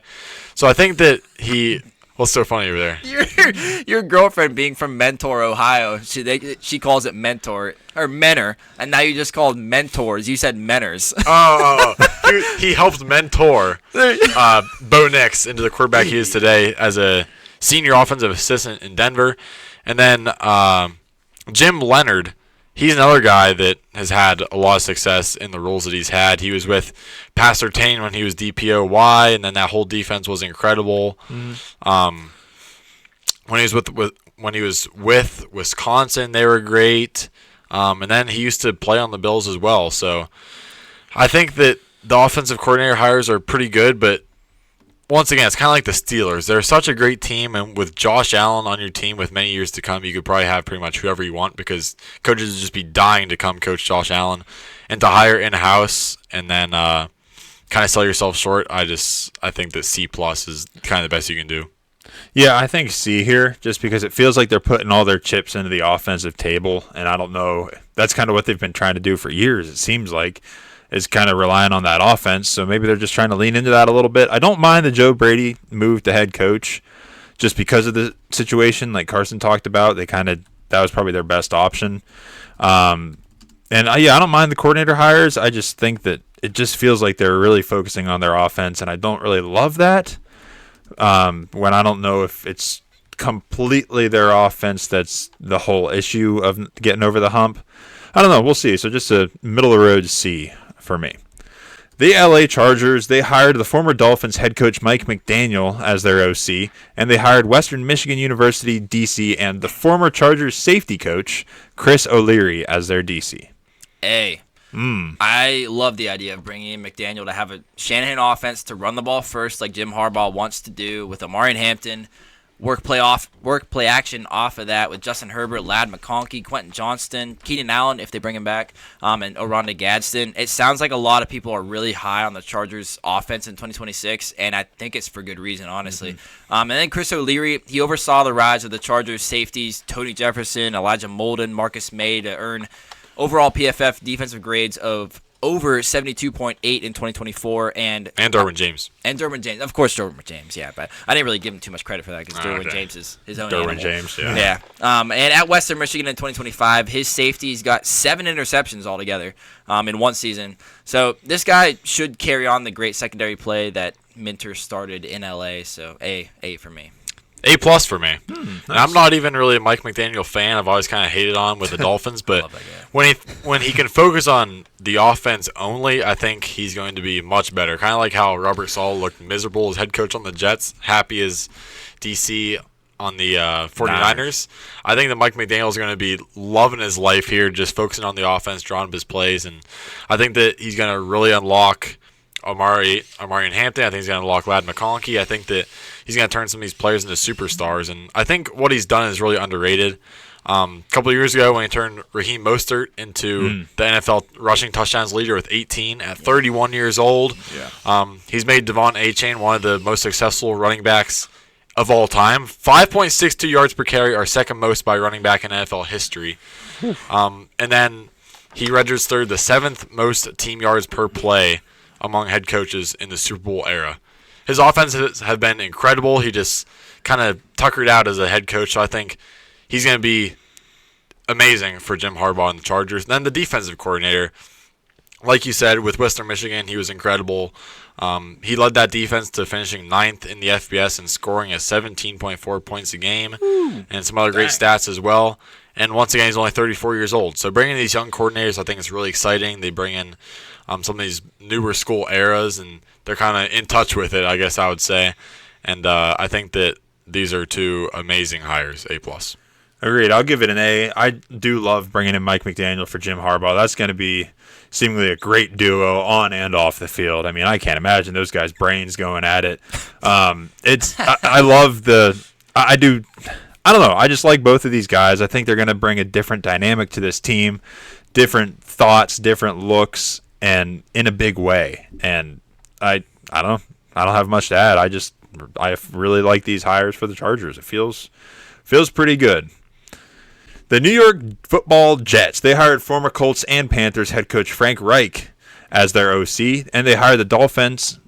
So I think that what's so funny over there? Your girlfriend being from Mentor, Ohio, she calls it mentor or mentor, and now you just called mentors. You said mentors. He helped mentor Bo Nix into the quarterback he is today as a senior offensive assistant in Denver. And then Jim Leonard, he's another guy that has had a lot of success in the roles that he's had. He was with Pastor Tane when he was DPOY, and then that whole defense was incredible. When he was with Wisconsin, they were great. And then he used to play on the Bills as well. So I think that the offensive coordinator hires are pretty good, but once again, it's kind of like the Steelers. They're such a great team, and with Josh Allen on your team with many years to come, you could probably have pretty much whoever you want because coaches would just be dying to come coach Josh Allen. And to hire in-house and then kind of sell yourself short, I think that C+ is kind of the best you can do. Yeah, I think C here, just because it feels like they're putting all their chips into the offensive table, and I don't know. That's kind of what they've been trying to do for years, it seems like, is kind of relying on that offense. So maybe they're just trying to lean into that a little bit. I don't mind the Joe Brady move to head coach just because of the situation, like Carson talked about. That was probably their best option. I don't mind the coordinator hires. I just think that it just feels like they're really focusing on their offense, and I don't really love that. When I don't know if it's completely their offense that's the whole issue of getting over the hump. I don't know. We'll see. So just a middle of the road C for me. The LA Chargers, they hired the former Dolphins head coach Mike McDaniel as their OC, and they hired Western Michigan University DC and the former Chargers safety coach Chris O'Leary as their DC. I love the idea of bringing in McDaniel to have a Shanahan offense to run the ball first like Jim Harbaugh wants to do with Amari Hampton. Work play action off of that with Justin Herbert, Ladd McConkey, Quentin Johnston, Keenan Allen if they bring him back, and Oronda Gadsden. It sounds like a lot of people are really high on the Chargers offense in 2026, and I think it's for good reason, honestly. And then Chris O'Leary, he oversaw the rise of the Chargers safeties, Tony Jefferson, Elijah Molden, Marcus May to earn overall PFF defensive grades of over 72.8 in 2024, and Derwin James. And Derwin James. Of course, Derwin James, yeah. But I didn't really give him too much credit for that because Derwin James is his own Derwin animal. James, yeah. Yeah. And at Western Michigan in 2025, his safeties got 7 interceptions altogether in one season. So this guy should carry on the great secondary play that Minter started in LA. So A for me. A+ for me. Nice. And I'm not even really a Mike McDaniel fan. I've always kind of hated on with the Dolphins, but when he can focus on the offense only, I think he's going to be much better. Kind of like how Robert Saleh looked miserable as head coach on the Jets, happy as DC on the 49ers. I think that Mike McDaniel is going to be loving his life here, just focusing on the offense, drawing up his plays, and I think that he's going to really unlock Amari and Hampton. I think he's going to unlock Ladd McConkey. I think that he's going to turn some of these players into superstars. And I think what he's done is really underrated. A couple of years ago when he turned Raheem Mostert into the NFL rushing touchdowns leader with 18 at 31 years old. He's made Devon Achane one of the most successful running backs of all time. 5.62 yards per carry are second most by running back in NFL history. And then he registered the 7th most team yards per play among head coaches in the Super Bowl era. His offenses have been incredible. He just kind of tuckered out as a head coach, so I think he's going to be amazing for Jim Harbaugh and the Chargers. And then the defensive coordinator, like you said, with Western Michigan, he was incredible. He led that defense to finishing 9th in the FBS and scoring at 17.4 points a game and some other great stats as well. And once again, he's only 34 years old. So bringing these young coordinators, I think is really exciting. They bring in some of these newer school eras, and they're kind of in touch with it, I guess I would say. And I think that these are 2 amazing hires, A+. Agreed. I'll give it an A. I do love bringing in Mike McDaniel for Jim Harbaugh. That's going to be seemingly a great duo on and off the field. I mean, I can't imagine those guys' brains going at it. I love I don't know. I just like both of these guys. I think they're going to bring a different dynamic to this team, different thoughts, different looks, and in a big way. And I don't know. I don't have much to add. I really like these hires for the Chargers. It feels pretty good. The New York Football Jets, they hired former Colts and Panthers head coach Frank Reich as their OC, and they hired the Dolphins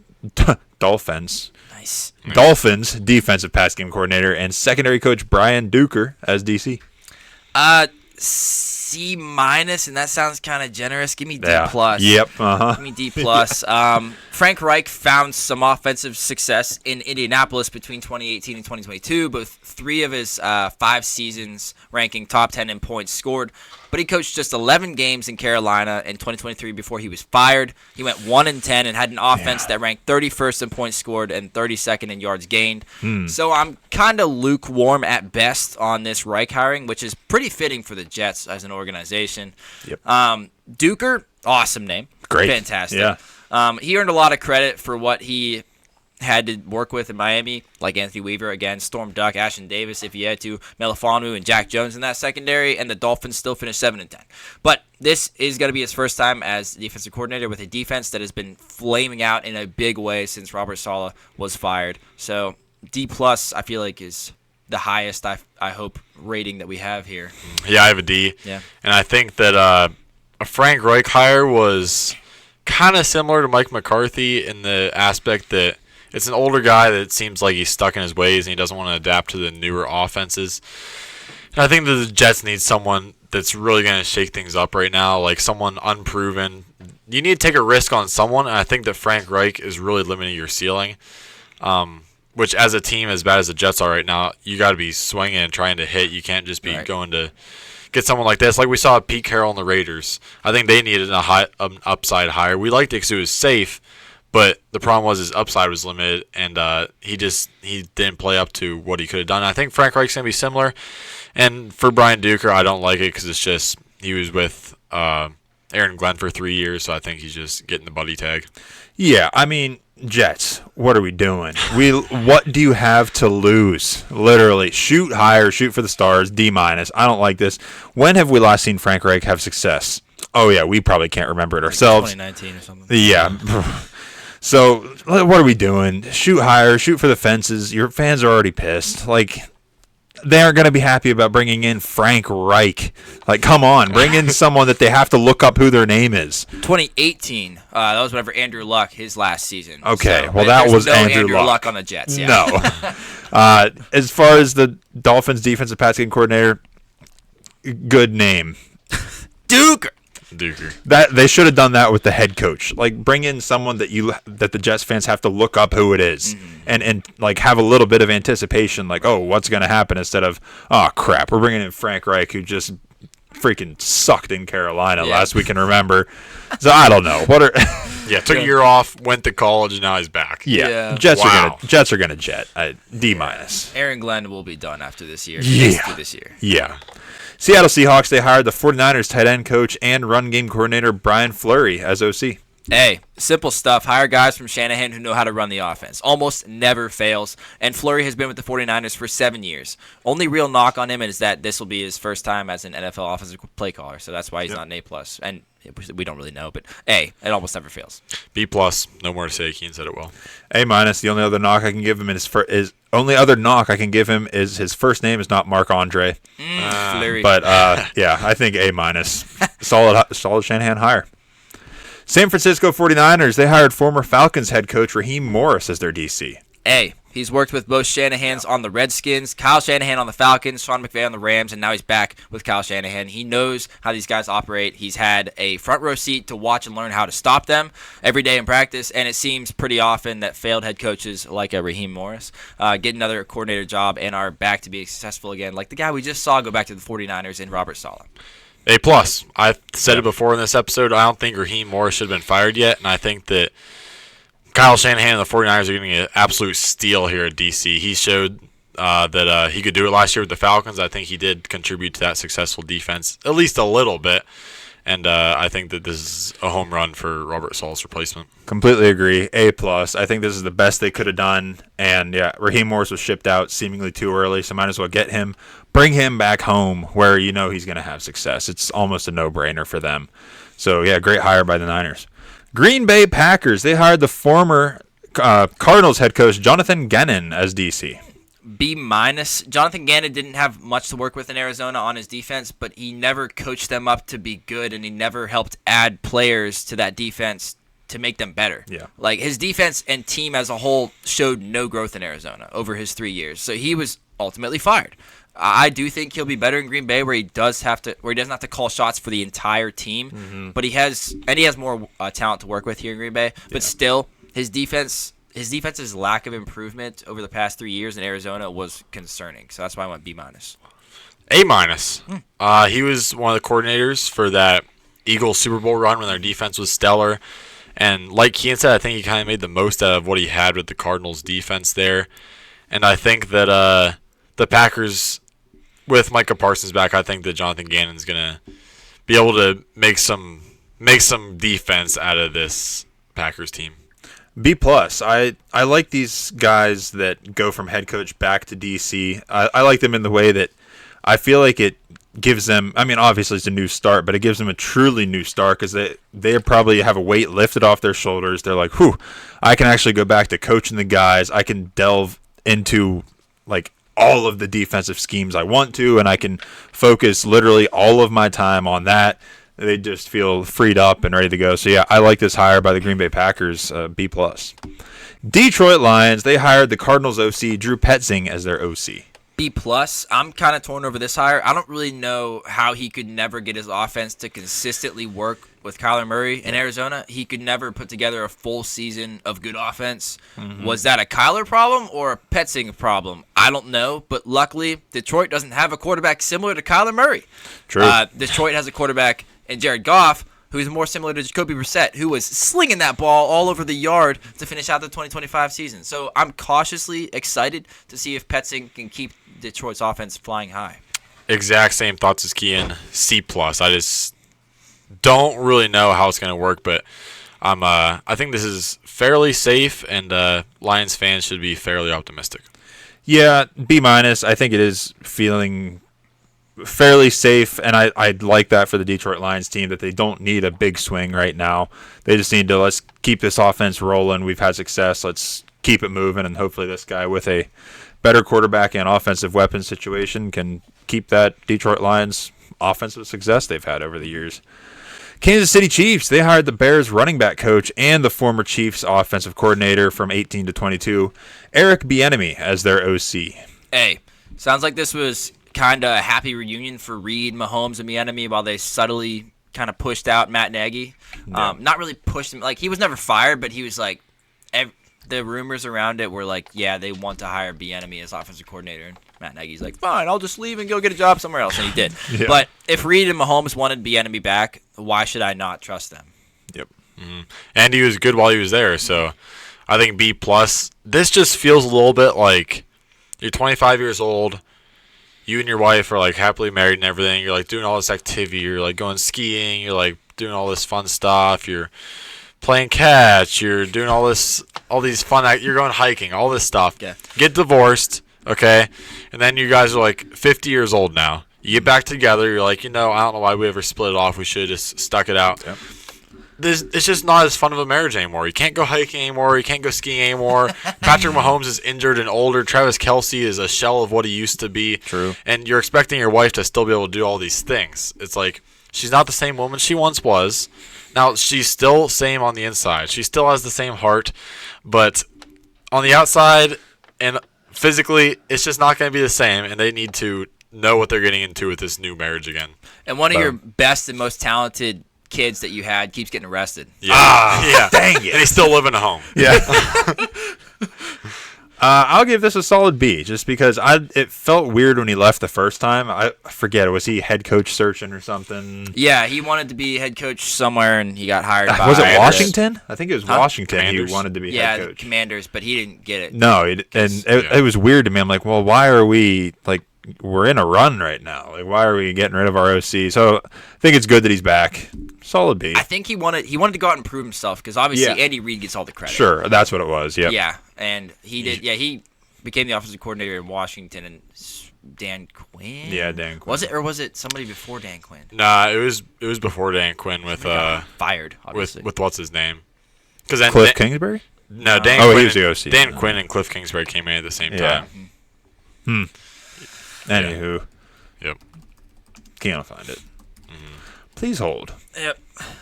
defensive pass game coordinator and secondary coach Brian Duker as DC. C-, and that sounds kind of generous. Give me D+. Yep. Give me D+. Frank Reich found some offensive success in Indianapolis between 2018 and 2022, but 3 of his 5 seasons ranking top 10 in points scored. But he coached just 11 games in Carolina in 2023 before he was fired. He went 1-10 and had an offense that ranked 31st in points scored and 32nd in yards gained. So I'm kind of lukewarm at best on this Reich hiring, which is pretty fitting for the Jets as an organization. Yep. Duker, awesome name. Great. Fantastic. Yeah. He earned a lot of credit for what he had to work with in Miami, like Anthony Weaver, again, Storm Duck, Ashton Davis, if you had to, Melifonwu, and Jack Jones in that secondary, and the Dolphins still finished 7-10. But this is going to be his first time as defensive coordinator with a defense that has been flaming out in a big way since Robert Saleh was fired. So D+, I feel like, is the highest, I hope, rating that we have here. Yeah, I have a D. Yeah. And I think that a Frank Reich hire was kind of similar to Mike McCarthy in the aspect that it's an older guy that seems like he's stuck in his ways and he doesn't want to adapt to the newer offenses. And I think that the Jets need someone that's really going to shake things up right now, like someone unproven. You need to take a risk on someone, and I think that Frank Reich is really limiting your ceiling, which as a team, as bad as the Jets are right now, you got to be swinging and trying to hit. You can't just be going to get someone like this. Like we saw Pete Carroll and the Raiders. I think they needed an upside hire. We liked it because it was safe, but the problem was his upside was limited, and he didn't play up to what he could have done. I think Frank Reich's going to be similar. And for Brian Duker, I don't like it because it's just he was with Aaron Glenn for 3 years, so I think he's just getting the buddy tag. Yeah, I mean, Jets, what are we doing? What do you have to lose? Literally, shoot higher, shoot for the stars, D-. I don't like this. When have we last seen Frank Reich have success? Oh, yeah, we probably can't remember it ourselves. 2019 or something. Yeah. So, what are we doing? Shoot higher, shoot for the fences. Your fans are already pissed. Like, they aren't going to be happy about bringing in Frank Reich. Like, come on, bring in someone that they have to look up who their name is. 2018, that was whenever Andrew Luck, his last season. Okay, so, well, that was no Andrew Luck on the Jets. Yeah. No. As far as the Dolphins' defensive passing coordinator, good name. Duker. That they should have done that with the head coach. Like, bring in someone that the Jets fans have to look up who it is, and like have a little bit of anticipation. Like, oh, what's going to happen, instead of, oh crap, we're bringing in Frank Reich, who just freaking sucked in Carolina last we can remember. So I don't know. Yeah, took a year off, went to college, and now he's back. Yeah. Jets are gonna jet. D-. Aaron Glenn will be done after this year. Yeah. This year. Yeah. Seattle Seahawks, they hired the 49ers tight end coach and run game coordinator Brian Fleury as OC. Hey, simple stuff. Hire guys from Shanahan who know how to run the offense. Almost never fails. And Fleury has been with the 49ers for 7 years. Only real knock on him is that this will be his first time as an NFL offensive play caller, so that's why he's not an A+. And we don't really know, but A, it almost never fails. B+, no more to say. Keen said it well. A-. The only other knock I can give him is his first name is not Marc Andre. Fleury. But yeah, I think A-. Solid Shanahan hire. San Francisco 49ers, they hired former Falcons head coach Raheem Morris as their DC. A, he's worked with both Shanahans on the Redskins, Kyle Shanahan on the Falcons, Sean McVay on the Rams, and now he's back with Kyle Shanahan. He knows how these guys operate. He's had a front row seat to watch and learn how to stop them every day in practice, and it seems pretty often that failed head coaches like Raheem Morris get another coordinator job and are back to be successful again, like the guy we just saw go back to the 49ers in Robert Saleh. A+. I said it before in this episode. I don't think Raheem Morris should have been fired yet, and I think that Kyle Shanahan and the 49ers are getting an absolute steal here at DC. He showed that he could do it last year with the Falcons. I think he did contribute to that successful defense at least a little bit, and I think that this is a home run for Robert Saleh's replacement. Completely agree. A+. I think this is the best they could have done, and yeah, Raheem Morris was shipped out seemingly too early, so might as well get him. Bring him back home where you know he's going to have success. It's almost a no-brainer for them. So, yeah, great hire by the Niners. Green Bay Packers, they hired the former Cardinals head coach Jonathan Gannon as DC. B-. Jonathan Gannon didn't have much to work with in Arizona on his defense, but he never coached them up to be good, and he never helped add players to that defense to make them better. Yeah. Like, his defense and team as a whole showed no growth in Arizona over his 3 years. So he was ultimately fired. I do think he'll be better in Green Bay, where he doesn't have to call shots for the entire team. But he has more talent to work with here in Green Bay. But still, his defense's lack of improvement over the past 3 years in Arizona was concerning. So that's why I went B-. A-. He was one of the coordinators for that Eagles Super Bowl run when their defense was stellar. And like Kean said, I think he kind of made the most out of what he had with the Cardinals defense there. And I think that the Packers, with Micah Parsons back, I think that Jonathan Gannon's going to be able to make some defense out of this Packers team. B+. I like these guys that go from head coach back to DC. I like them in the way that I feel like it gives them, I mean, obviously it's a new start, but it gives them a truly new start because they probably have a weight lifted off their shoulders. They're like, whew, I can actually go back to coaching the guys. I can delve into, like, all of the defensive schemes I want to, and I can focus literally all of my time on that. They just feel freed up and ready to go. So, yeah, I like this hire by the Green Bay Packers, B+. Detroit Lions, they hired the Cardinals OC, Drew Petzing, as their OC. B+. I'm kind of torn over this hire. I don't really know how he could never get his offense to consistently work with Kyler Murray in Arizona. He could never put together a full season of good offense. Was that a Kyler problem or a Petzing problem? I don't know, but luckily Detroit doesn't have a quarterback similar to Kyler Murray. True. Detroit has a quarterback in Jared Goff who's more similar to Jacoby Brissett, who was slinging that ball all over the yard to finish out the 2025 season. So I'm cautiously excited to see if Petzing can keep Detroit's offense flying high. Exact same thoughts as Kian. C+. I just don't really know how it's going to work, but I think this is fairly safe, and Lions fans should be fairly optimistic. Yeah, B-. I think it is feeling fairly safe, and I like that for the Detroit Lions team, that they don't need a big swing right now. They just need to, let's keep this offense rolling. We've had success. Let's keep it moving, and hopefully this guy with a better quarterback and offensive weapon situation can keep that Detroit Lions offensive success they've had over the years. Kansas City Chiefs, they hired the Bears running back coach and the former Chiefs offensive coordinator from 18 to 22, Eric Bieniemy, as their OC. Hey, sounds like this was kind of a happy reunion for Reed, Mahomes, and Bieniemy while they subtly kind of pushed out Matt Nagy. Yeah. Not really pushed him. Like, he was never fired, but he was like, the rumors around it were like, yeah, they want to hire Bieniemy as offensive coordinator. And Matt Nagy's like, fine, I'll just leave and go get a job somewhere else. And he did. Yeah. But if Reed and Mahomes wanted Bieniemy back, why should I not trust them? Yep. Mm-hmm. And he was good while he was there, so I think B+. This just feels a little bit like you're 25 years old. You and your wife are like happily married and everything. You're like doing all this activity. You're like going skiing. You're like doing all this fun stuff. You're playing catch. You're doing all these fun. You're going hiking. All this stuff. Yeah. Get divorced, okay? And then you guys are like 50 years old now. You get back together. You're like, I don't know why we ever split it off. We should have just stuck it out. Yep. It's just not as fun of a marriage anymore. You can't go hiking anymore. You can't go skiing anymore. Patrick Mahomes is injured and older. Travis Kelce is a shell of what he used to be. True. And you're expecting your wife to still be able to do all these things. It's like she's not the same woman she once was. Now, she's still same on the inside. She still has the same heart. But on the outside and physically, it's just not going to be the same. And they need to know what they're getting into with this new marriage again. And one of your best and most talented kids that you had keeps getting arrested. Yeah. Yeah. Dang it. And he's still living at home. Yeah. I'll give this a solid B, just because it felt weird when he left the first time. I forget, was he head coach searching or something? Yeah, he wanted to be head coach somewhere, and he got hired by... Was it Washington? I think it was Washington. Commanders. He wanted to be Yeah, head the coach. Commanders, but he didn't get it. No, it was weird to me. I'm like, well, why are we, like, we're in a run right now. Like, why are we getting rid of our OC? So I think it's good that he's back. Solid B. I think he wanted to go out and prove himself, because obviously Yeah. Andy Reid gets all the credit. Sure, that's what it was. Yep. Yeah, and he did. Yeah, he became the offensive coordinator in Washington, and Dan Quinn. Yeah, Dan Quinn. Was it somebody before Dan Quinn? Nah, it was before Dan Quinn with Fired, obviously. with what's his name? Because Cliff Kingsbury? No, Dan. Oh, Quinn, he was the OC. Dan Quinn and Cliff Kingsbury came in at the same Yeah. time. Anywho, Yep. can't find it. Please hold. Yep.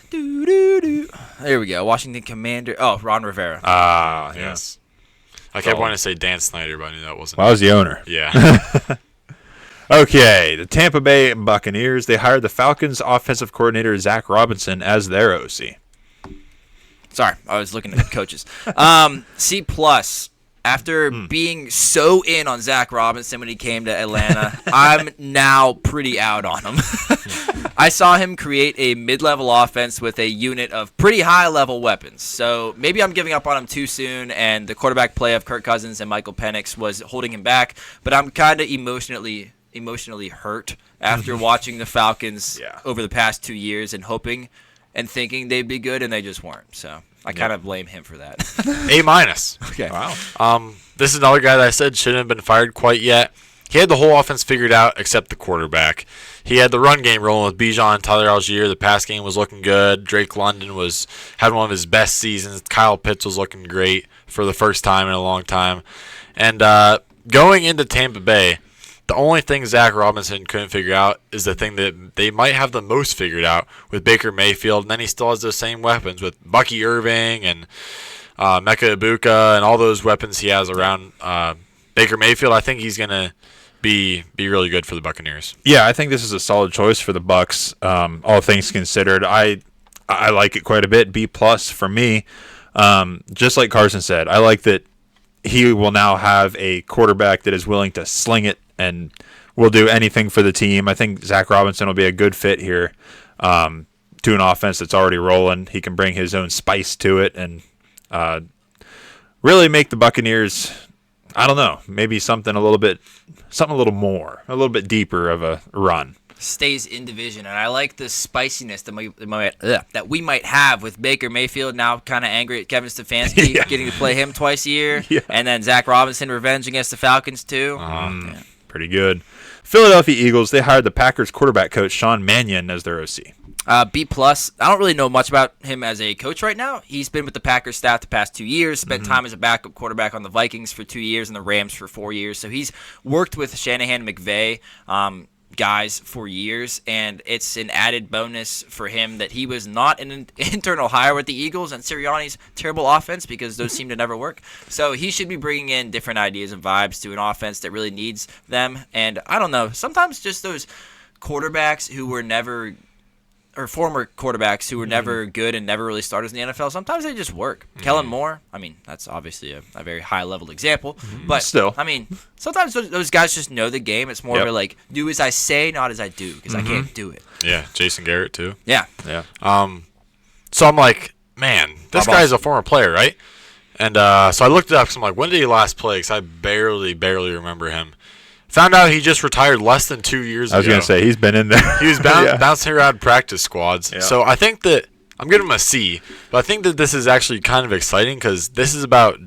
Doo-doo-doo. There we go. Washington Commander. Oh, Ron Rivera. Ah, Yes. I kept wanting to say Dan Snyder, but I knew that wasn't. Well, I was the owner. Yeah. Okay, the Tampa Bay Buccaneers, they hired the Falcons offensive coordinator Zach Robinson as their OC. Sorry, I was looking at the coaches. C+. After being so in on Zach Robinson when he came to Atlanta, I'm now pretty out on him. I saw him create a mid-level offense with a unit of pretty high-level weapons. So maybe I'm giving up on him too soon, and the quarterback play of Kirk Cousins and Michael Penix was holding him back. But I'm kind of emotionally hurt after watching the Falcons over the past 2 years and hoping and thinking they'd be good, and they just weren't. So I kind of blame him for that. A-. Okay. Wow. This is another guy that I said shouldn't have been fired quite yet. He had the whole offense figured out except the quarterback. He had the run game rolling with Bijan and Tyler Algier. The pass game was looking good. Drake London had one of his best seasons. Kyle Pitts was looking great for the first time in a long time. And going into Tampa Bay, the only thing Zach Robinson couldn't figure out is the thing that they might have the most figured out with Baker Mayfield. And then he still has those same weapons with Bucky Irving and Mecca Ibuka and all those weapons he has around Baker Mayfield. I think he's going to be really good for the Buccaneers. Yeah, I think this is a solid choice for the Bucks. All things considered, I like it quite a bit. B plus for me. Just like Carson said, I like that he will now have a quarterback that is willing to sling it and will do anything for the team. I think Zach Robinson will be a good fit here to an offense that's already rolling. He can bring his own spice to it and really make the Buccaneers, I don't know, maybe something a little more, a little bit deeper of a run. Stays in division, and I like the spiciness that we might have with Baker Mayfield now kind of angry at Kevin Stefanski getting to play him twice a year, and then Zach Robinson revenge against the Falcons too. Pretty good. Philadelphia Eagles, they hired the Packers quarterback coach Sean Mannion as their OC. B plus. I don't really know much about him as a coach right now. He's been with the Packers staff the past 2 years, spent time as a backup quarterback on the Vikings for 2 years and the Rams for 4 years. So he's worked with Shanahan and McVay guys for years, and it's an added bonus for him that he was not an internal hire with the Eagles and Sirianni's terrible offense, because those seem to never work. So he should be bringing in different ideas and vibes to an offense that really needs them. And I don't know, sometimes just those quarterbacks who were never, or former quarterbacks who were never good and never really starters in the NFL, sometimes they just work. Kellen Moore, I mean, that's obviously a very high-level example, but still, I mean, sometimes those guys just know the game. It's more of a, like, do as I say, not as I do, because I can't do it. Yeah, Jason Garrett, too. Yeah. So I'm like, man, this guy's a former player, right? And so I looked it up, because I'm like, when did he last play? Because I barely remember him. Found out he just retired less than 2 years ago. I was going to say, he's been in there. He was bouncing around practice squads. Yeah. So I think that I'm giving him a C, but I think that this is actually kind of exciting because this is about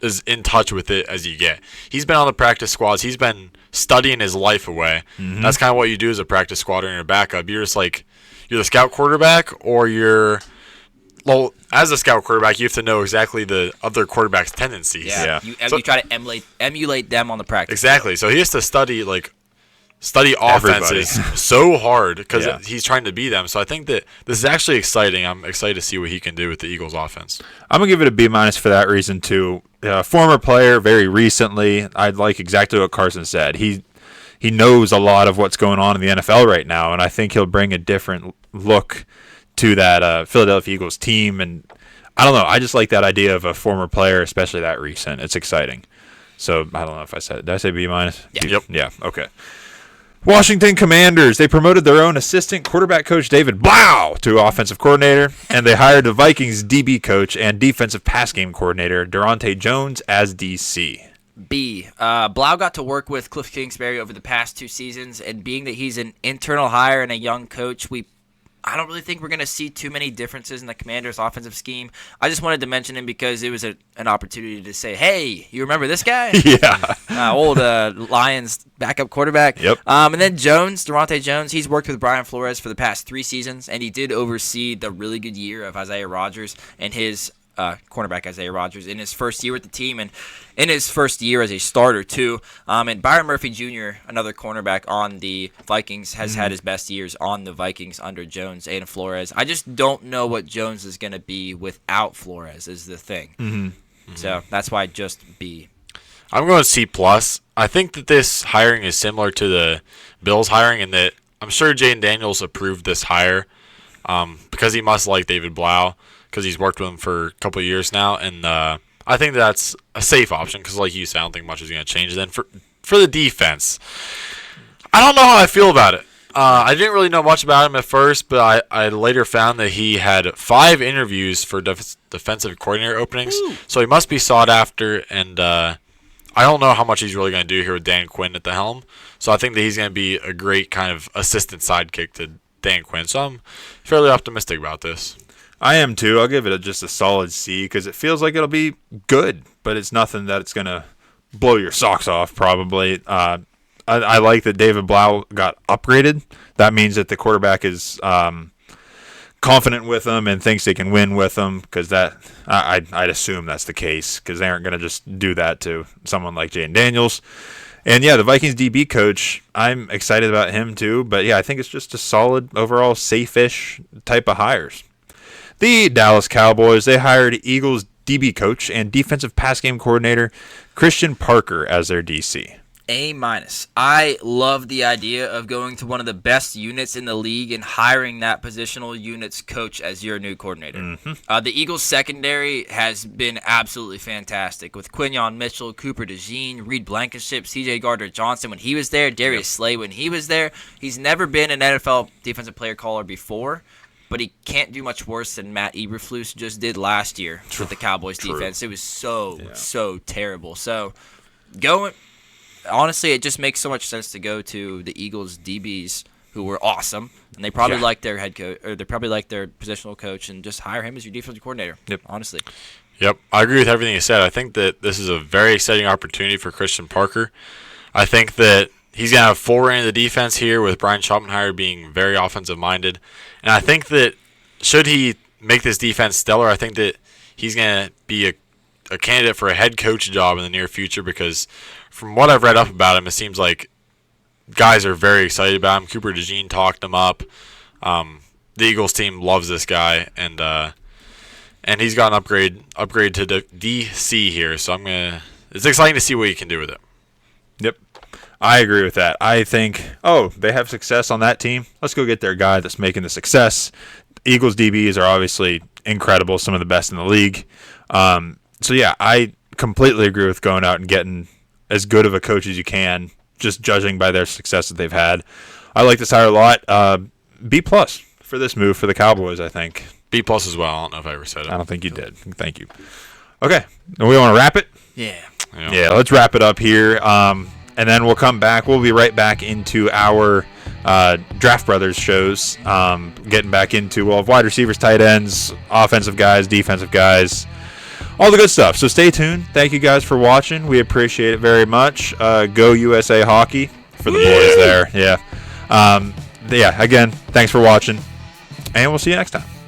as in touch with it as you get. He's been on the practice squads. He's been studying his life away. That's kind of what you do as a practice squad or a backup. You're just like, you're the scout quarterback, or you're, well, as a scout quarterback, you have to know exactly the other quarterback's tendencies. Yeah. You try to emulate them on the practice. Exactly. So he has to study offenses so hard because he's trying to be them. So I think that this is actually exciting. I'm excited to see what he can do with the Eagles offense. I'm going to give it a B- for that reason, too. Former player, very recently. I'd like exactly what Carson said. He knows a lot of what's going on in the NFL right now, and I think he'll bring a different look to that Philadelphia Eagles team. And I don't know, I just like that idea of a former player, especially that recent. It's exciting. So I don't know if I said it. Did I say B-? Yeah. Yep. Yeah, okay. Washington Commanders, they promoted their own assistant quarterback coach David Blau to offensive coordinator, and they hired the Vikings DB coach and defensive pass game coordinator Durante Jones as DC. B. Blau got to work with Cliff Kingsbury over the past 2 seasons, and being that he's an internal hire and a young coach, I don't really think we're going to see too many differences in the Commanders' offensive scheme. I just wanted to mention him because it was an opportunity to say, hey, you remember this guy? Yeah. Old Lions backup quarterback. Yep. And then Durante Jones, he's worked with Brian Flores for the past 3 seasons, and he did oversee the really good year of Isaiah Rodgers and his cornerback Isaiah Rodgers in his first year with the team, and in his first year as a starter too. And Byron Murphy Jr., another cornerback on the Vikings, has had his best years on the Vikings under Jones and Flores. I just don't know what Jones is going to be without Flores is the thing. So that's why just B. I'm going C+. I think that this hiring is similar to the Bills hiring in that I'm sure Jayden Daniels approved this hire because he must like David Blau, because he's worked with him for a couple of years now, and I think that's a safe option because, like you said, I don't think much is going to change. Then for the defense, I don't know how I feel about it. I didn't really know much about him at first, but I later found that he had 5 interviews for defensive coordinator openings, so he must be sought after, and I don't know how much he's really going to do here with Dan Quinn at the helm, so I think that he's going to be a great kind of assistant sidekick to Dan Quinn, so I'm fairly optimistic about this. I am too. I'll give it just a solid C because it feels like it'll be good, but it's nothing that it's going to blow your socks off probably. I like that David Blau got upgraded. That means that the quarterback is confident with them and thinks they can win with them, because I'd assume that's the case, because they aren't going to just do that to someone like Jayden Daniels. And yeah, the Vikings DB coach, I'm excited about him too, but yeah, I think it's just a solid overall safe-ish type of hires. The Dallas Cowboys, they hired Eagles DB coach and defensive pass game coordinator Christian Parker as their DC. A-. I love the idea of going to one of the best units in the league and hiring that positional unit's coach as your new coordinator. The Eagles' secondary has been absolutely fantastic with Quinyon Mitchell, Cooper DeJean, Reed Blankenship, C.J. Gardner-Johnson when he was there, Darius Slay when he was there. He's never been an NFL defensive player caller before, but he can't do much worse than Matt Eberflus just did last year with the Cowboys defense. It was so terrible. So honestly, it just makes so much sense to go to the Eagles DBs who were awesome, and they probably like their head coach, or they probably like their positional coach, and just hire him as your defensive coordinator. Honestly. Yep, I agree with everything you said. I think that this is a very exciting opportunity for Christian Parker. I think that he's going to have full reign of the defense here with Brian Schottenheimer being very offensive-minded. And I think that should he make this defense stellar, I think that he's going to be a candidate for a head coach job in the near future because from what I've read up about him, it seems like guys are very excited about him. Cooper DeJean talked him up. The Eagles team loves this guy, and he's got an upgrade to the DC here. So it's exciting to see what he can do with it. Yep. I agree with that. I think, they have success on that team. Let's go get their guy that's making the success. Eagles DBs are obviously incredible, some of the best in the league. So, yeah, I completely agree with going out and getting as good of a coach as you can, just judging by their success that they've had. I like this hire a lot. B+ for this move for the Cowboys, I think. B+ as well. I don't know if I ever said it. I don't think you did. Thank you. Okay. We want to wrap it? Yeah, let's wrap it up here. And then we'll come back. We'll be right back into our Draft Brothers shows, getting back into, wide receivers, tight ends, offensive guys, defensive guys, all the good stuff. So stay tuned. Thank you guys for watching. We appreciate it very much. Go USA Hockey for the boys there. Yeah. Again, thanks for watching, and we'll see you next time.